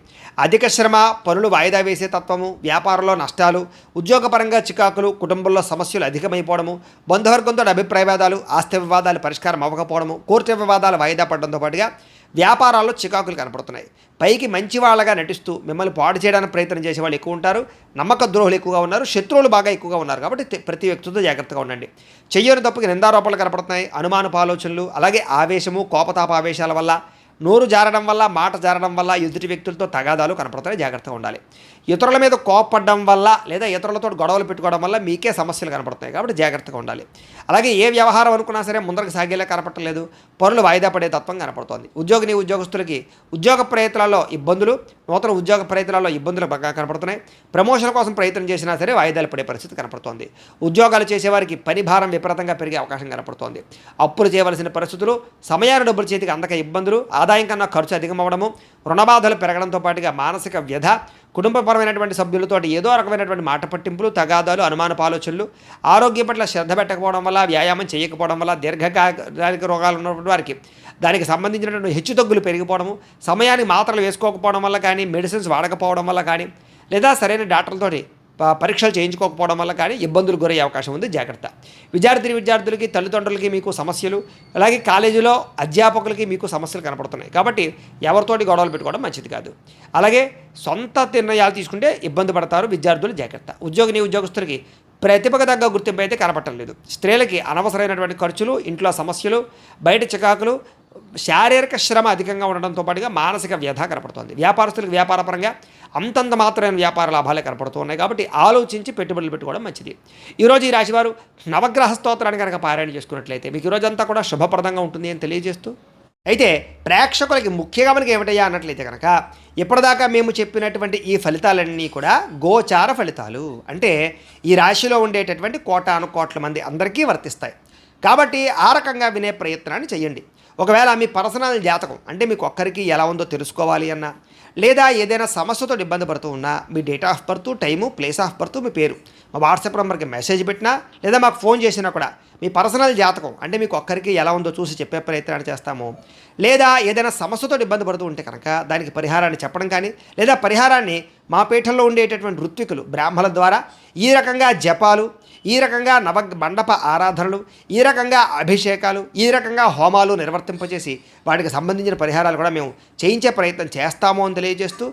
అధిక శ్రమ, పనులు వాయిదా వేసే తత్వము, వ్యాపారంలో నష్టాలు, ఉద్యోగపరంగా చికాకులు, కుటుంబంలో సమస్యలు అధికమైపోవడము, బంధువర్గంతో అభిప్రాయ వివాదాలు, ఆస్తి వివాదాలు పరిష్కారం అవ్వకపోవడము, కోర్టు వివాదాలు వాయిదా పడడంతో పాటుగా వ్యాపారాల్లో చికాకులు కనపడుతున్నాయి. పైకి మంచి వాళ్ళగా నటిస్తూ మిమ్మల్ని పాడు చేయడానికి ప్రయత్నం చేసే వాళ్ళు ఎక్కువ ఉంటారు. నమ్మక ద్రోహులు ఎక్కువగా ఉన్నారు. శత్రువులు బాగా ఎక్కువగా ఉన్నారు. కాబట్టి ప్రతి వ్యక్తితో జాగ్రత్తగా ఉండండి. చెయ్యని తప్పుకి నిందారోపణలు కనపడుతున్నాయి. అనుమానపు ఆలోచనలు, అలాగే ఆవేశము, కోపతాప ఆవేశాల వల్ల, నోరు జారడం వల్ల, మాట జారడం వల్ల ఎదుటి వ్యక్తులతో తగాదాలు కనపడతాయి. జాగ్రత్తగా ఉండాలి. ఇతరుల మీద కోపపడడం వల్ల, లేదా ఇతరులతో గొడవలు పెట్టుకోవడం వల్ల మీకే సమస్యలు కనపడతాయి. కాబట్టి జాగ్రత్తగా ఉండాలి. అలాగే ఏ వ్యవహారం అనుకున్నా సరే ముందరకు సాగేలా కనపడలేదు. పనులు వాయిదా పడే తత్వం కనపడుతోంది. ఉద్యోగస్తులకి ఉద్యోగ ప్రయత్నాల్లో ఇబ్బందులు, నూతన ఉద్యోగ ప్రయత్నాల్లో ఇబ్బందులు బాగా కనపడుతున్నాయి. ప్రమోషన్ కోసం ప్రయత్నం చేసినా సరే వాయిదాలు పడే పరిస్థితి కనపడుతోంది. ఉద్యోగాలు చేసేవారికి పని భారం విపరీతంగా పెరిగే అవకాశం కనపడుతోంది. అప్పులు చేయవలసిన పరిస్థితులు, సమయాన్ని డబ్బులు చేతికి అందక ఇబ్బందులు, ఆదాయం కన్నా ఖర్చు అధికమవ్వడము, రుణబాధలు పెరగడంతో పాటుగా మానసిక వ్యధ, కుటుంబపరమైనటువంటి సభ్యులతో ఏదో రకమైనటువంటి మాట పట్టింపులు, తగాదాలు, అనుమానపు ఆలోచనలు, ఆరోగ్యం పట్ల శ్రద్ధ పెట్టకపోవడం వల్ల, వ్యాయామం చేయకపోవడం వల్ల, దీర్ఘకాలిక రోగాలు ఉన్నటువంటి వారికి దానికి సంబంధించినటువంటి హెచ్చుతగ్గులు పెరిగిపోవడము, సమయానికి మాత్రలు వేసుకోకపోవడం వల్ల కానీ, మెడిసిన్స్ వాడకపోవడం వల్ల కానీ, లేదా సరైన డాక్టర్లతోటి పరీక్షలు చేయించుకోకపోవడం వల్ల కానీ ఇబ్బందులు గురయ్యే అవకాశం ఉంది. జాగ్రత్త. విద్యార్థులకి, తల్లిదండ్రులకి మీకు సమస్యలు, అలాగే కాలేజీలో అధ్యాపకులకి మీకు సమస్యలు కనపడుతున్నాయి. కాబట్టి ఎవరితోటి గొడవలు పెట్టుకోవడం మంచిది కాదు. అలాగే సొంత నిర్ణయాలు తీసుకుంటే ఇబ్బంది పడతారు విద్యార్థులు. జాగ్రత్త. ఉద్యోగస్తులకి ప్రతిభకు తగ్గ గుర్తింపు అయితే కనపడలేదు. స్త్రీలకి అనవసరమైనటువంటి ఖర్చులు, ఇంట్లో సమస్యలు, బయట చికాకులు, శారీరక శ్రమ అధికంగా ఉండడంతో పాటుగా మానసిక వ్యధ కనపడుతుంది. వ్యాపారస్తులకు వ్యాపారపరంగా అంతంత మాత్రమైన వ్యాపార లాభాలే కనపడుతూ ఉన్నాయి. కాబట్టి ఆలోచించి పెట్టుబడులు పెట్టుకోవడం మంచిది. ఈరోజు ఈ రాశివారు నవగ్రహ స్తోత్రాన్ని కనుక పారాయణ చేసుకున్నట్లయితే మీకు ఈరోజంతా కూడా శుభప్రదంగా ఉంటుంది అని తెలియజేస్తూ, అయితే ప్రేక్షకులకి ముఖ్యంగా మనకి ఏమిటయ్యా అన్నట్లయితే కనుక ఇప్పటిదాకా మేము చెప్పినటువంటి ఈ ఫలితాలన్నీ కూడా గోచార ఫలితాలు. అంటే ఈ రాశిలో ఉండేటటువంటి కోటాను కోట్ల మంది అందరికీ వర్తిస్తాయి. కాబట్టి ఆ రకంగా వినే ప్రయత్నాన్ని చేయండి. ఒకవేళ మీ పర్సనల్ జాతకం అంటే మీకు ఒక్కరికి ఎలా ఉందో తెలుసుకోవాలి అన్నా, లేదా ఏదైనా సమస్యతో ఇబ్బంది పడుతూ ఉన్నా మీ date of birth, time, place of birth, మీ పేరు మా వాట్సాప్ నెంబర్కి మెసేజ్ పెట్టినా, లేదా మాకు ఫోన్ చేసినా కూడా మీ పర్సనల్ జాతకం అంటే మీకు ఒక్కరికి ఎలా ఉందో చూసి చెప్పే ప్రయత్నాన్ని చేస్తాము. లేదా ఏదైనా సమస్యతో ఇబ్బంది పడుతూ ఉంటే కనుక దానికి పరిహారాన్ని చెప్పడం కానీ, లేదా పరిహారాన్ని మా పీఠంలో ఉండేటటువంటి ఋత్వికులు, బ్రాహ్మణుల ద్వారా ఈ రకంగా జపాలు, ఈ రకంగా మండప ఆరాధనలు, ఈ రకంగా అభిషేకాలు, ఈ రకంగా హోమాలు నిర్వర్తింపజేసి వాటికి సంబంధించిన పరిహారాలు కూడా మేము చేయించే ప్రయత్నం చేస్తాము అని తెలియజేస్తూ,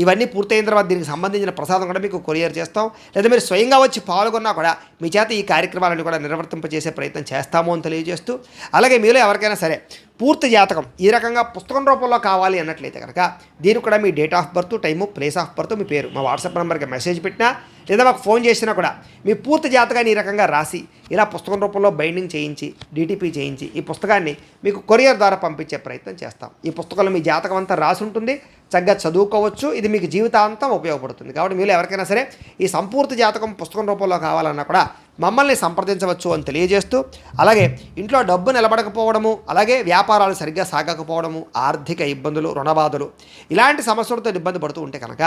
ఇవన్నీ పూర్తయిన తర్వాత దీనికి సంబంధించిన ప్రసాదం కూడా మీకు కొరియర్ చేస్తాం. లేదా మీరు స్వయంగా వచ్చి పాల్గొన్నా కూడా మీ చేత ఈ కార్యక్రమాలను కూడా నిర్వర్తింపజేసే ప్రయత్నం చేస్తాము అని తెలియజేస్తూ, అలాగే మీలో ఎవరికైనా సరే పూర్తి జాతకం ఈ రకంగా పుస్తకం రూపంలో కావాలి అన్నట్లయితే కనుక దీనికి కూడా మీ date of birth, time, place of birth, మీ పేరు మా వాట్సాప్ నెంబర్కి మెసేజ్ పెట్టినా లేదా మాకు ఫోన్ చేసినా కూడా మీ పూర్తి జాతకాన్ని ఈ రకంగా రాసి ఇలా పుస్తకం రూపంలో బైండింగ్ చేయించి డిటిపి చేయించి ఈ పుస్తకాన్ని మీకు కొరియర్ ద్వారా పంపించే ప్రయత్నం చేస్తాం. ఈ పుస్తకంలో మీ జాతకం అంతా రాసి ఉంటుంది, చక్కగా చదువుకోవచ్చు. ఇది మీకు జీవితాంతం ఉపయోగపడుతుంది. కాబట్టి మీరు ఎవరికైనా సరే ఈ సంపూర్తి జాతకం పుస్తకం రూపంలో కావాలన్నా కూడా మమ్మల్ని సంప్రదించవచ్చు అని తెలియజేస్తూ, అలాగే ఇంట్లో డబ్బు నిలబడకపోవడము, అలాగే వ్యాపారాలు సరిగ్గా సాగకపోవడము, ఆర్థిక ఇబ్బందులు, రుణబాధలు ఇలాంటి సమస్యలతో ఇబ్బంది పడుతూ ఉంటే కనుక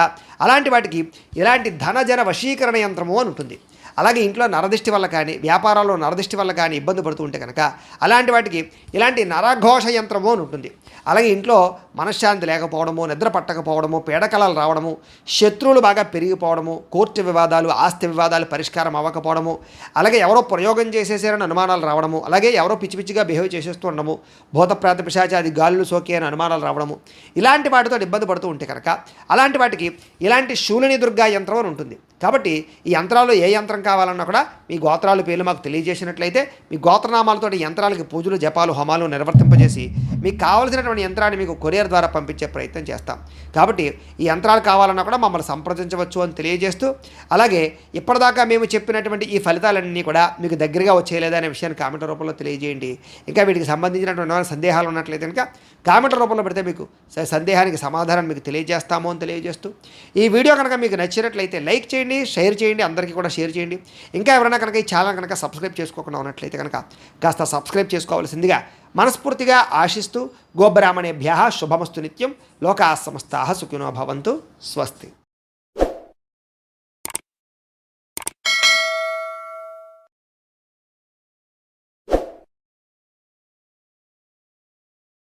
అలాంటి వాటికి ఇలాంటి ధనజన వశీకరణ యంత్రము అని ఉంటుంది. అలాగే ఇంట్లో నరదిష్టి వల్ల కానీ, వ్యాపారాల్లో నరదిష్టి వల్ల కానీ ఇబ్బంది పడుతూ ఉంటే కనుక అలాంటి వాటికి ఇలాంటి నరఘోష యంత్రము అని ఉంటుంది. అలాగే ఇంట్లో మనశ్శాంతి లేకపోవడము, నిద్ర పట్టకపోవడము, పీడకలలు రావడము, శత్రువులు బాగా పెరిగిపోవడము, కోర్టు వివాదాలు, ఆస్తి వివాదాలు పరిష్కారం అవ్వకపోవడము, అలాగే ఎవరో ప్రయోగం చేసేసారని అనుమానాలు రావడము, అలాగే ఎవరో పిచ్చి పిచ్చిగా బిహేవ్ చేసేస్తూ ఉండడము, భూతప్రాత పిశాచాది గాలులు సోకి అని అనుమానాలు రావడము, ఇలాంటి వాటితో ఇబ్బంది పడుతూ ఉంటే కనుక అలాంటి వాటికి ఇలాంటి శూలిని దుర్గా యంత్రం అని ఉంటుంది. కాబట్టి ఈ యంత్రాల్లో ఏ యంత్రం కావాలన్నా కూడా మీ గోత్రాల పేర్లు మాకు తెలియజేసినట్లయితే మీ గోత్రనామాలతో యంత్రాలకి పూజలు, జపాలు, హోమాలు నిర్వర్తింపజేసి మీకు కావలసినటువంటి యంత్రాన్ని మీకు కొరియర్ ద్వారా పంపించే ప్రయత్నం చేస్తాం. కాబట్టి ఈ యంత్రాలు కావాలన్నా కూడా మమ్మల్ని సంప్రదించవచ్చు అని తెలియజేస్తూ, అలాగే ఇప్పటిదాకా మేము చెప్పినటువంటి ఈ ఫలితాలన్నీ కూడా మీకు దగ్గరగా వచ్చేయలేదా అనే విషయాన్ని కామెంట్ రూపంలో తెలియజేయండి. ఇంకా వీటికి సంబంధించినటువంటి సందేహాలు ఉన్నట్లయితే కనుక కామెంట్ రూపంలో పెడితే మీకు సందేహానికి సమాధానం మీకు తెలియజేస్తాము అని తెలియజేస్తూ, ఈ వీడియో కనుక మీకు నచ్చినట్లయితే లైక్ చేయండి, షేర్ చేయండి, అందరికీ కూడా షేర్ చేయండి. ఇంకా ఎవరైనా కనుక ఈ ఛానల్ కనుక సబ్స్క్రైబ్ చేసుకోకుండా ఉన్నట్లయితే కనుక కాస్త సబ్స్క్రైబ్ చేసుకోవాల్సిందిగా మనస్ఫూర్తిగా ఆశిస్తూ, గోబ్రాహ్మణేభ్యః శుభమస్తు నిత్యం, లోకాః సమస్తాః సుఖినో భవంతు. స్వస్తి.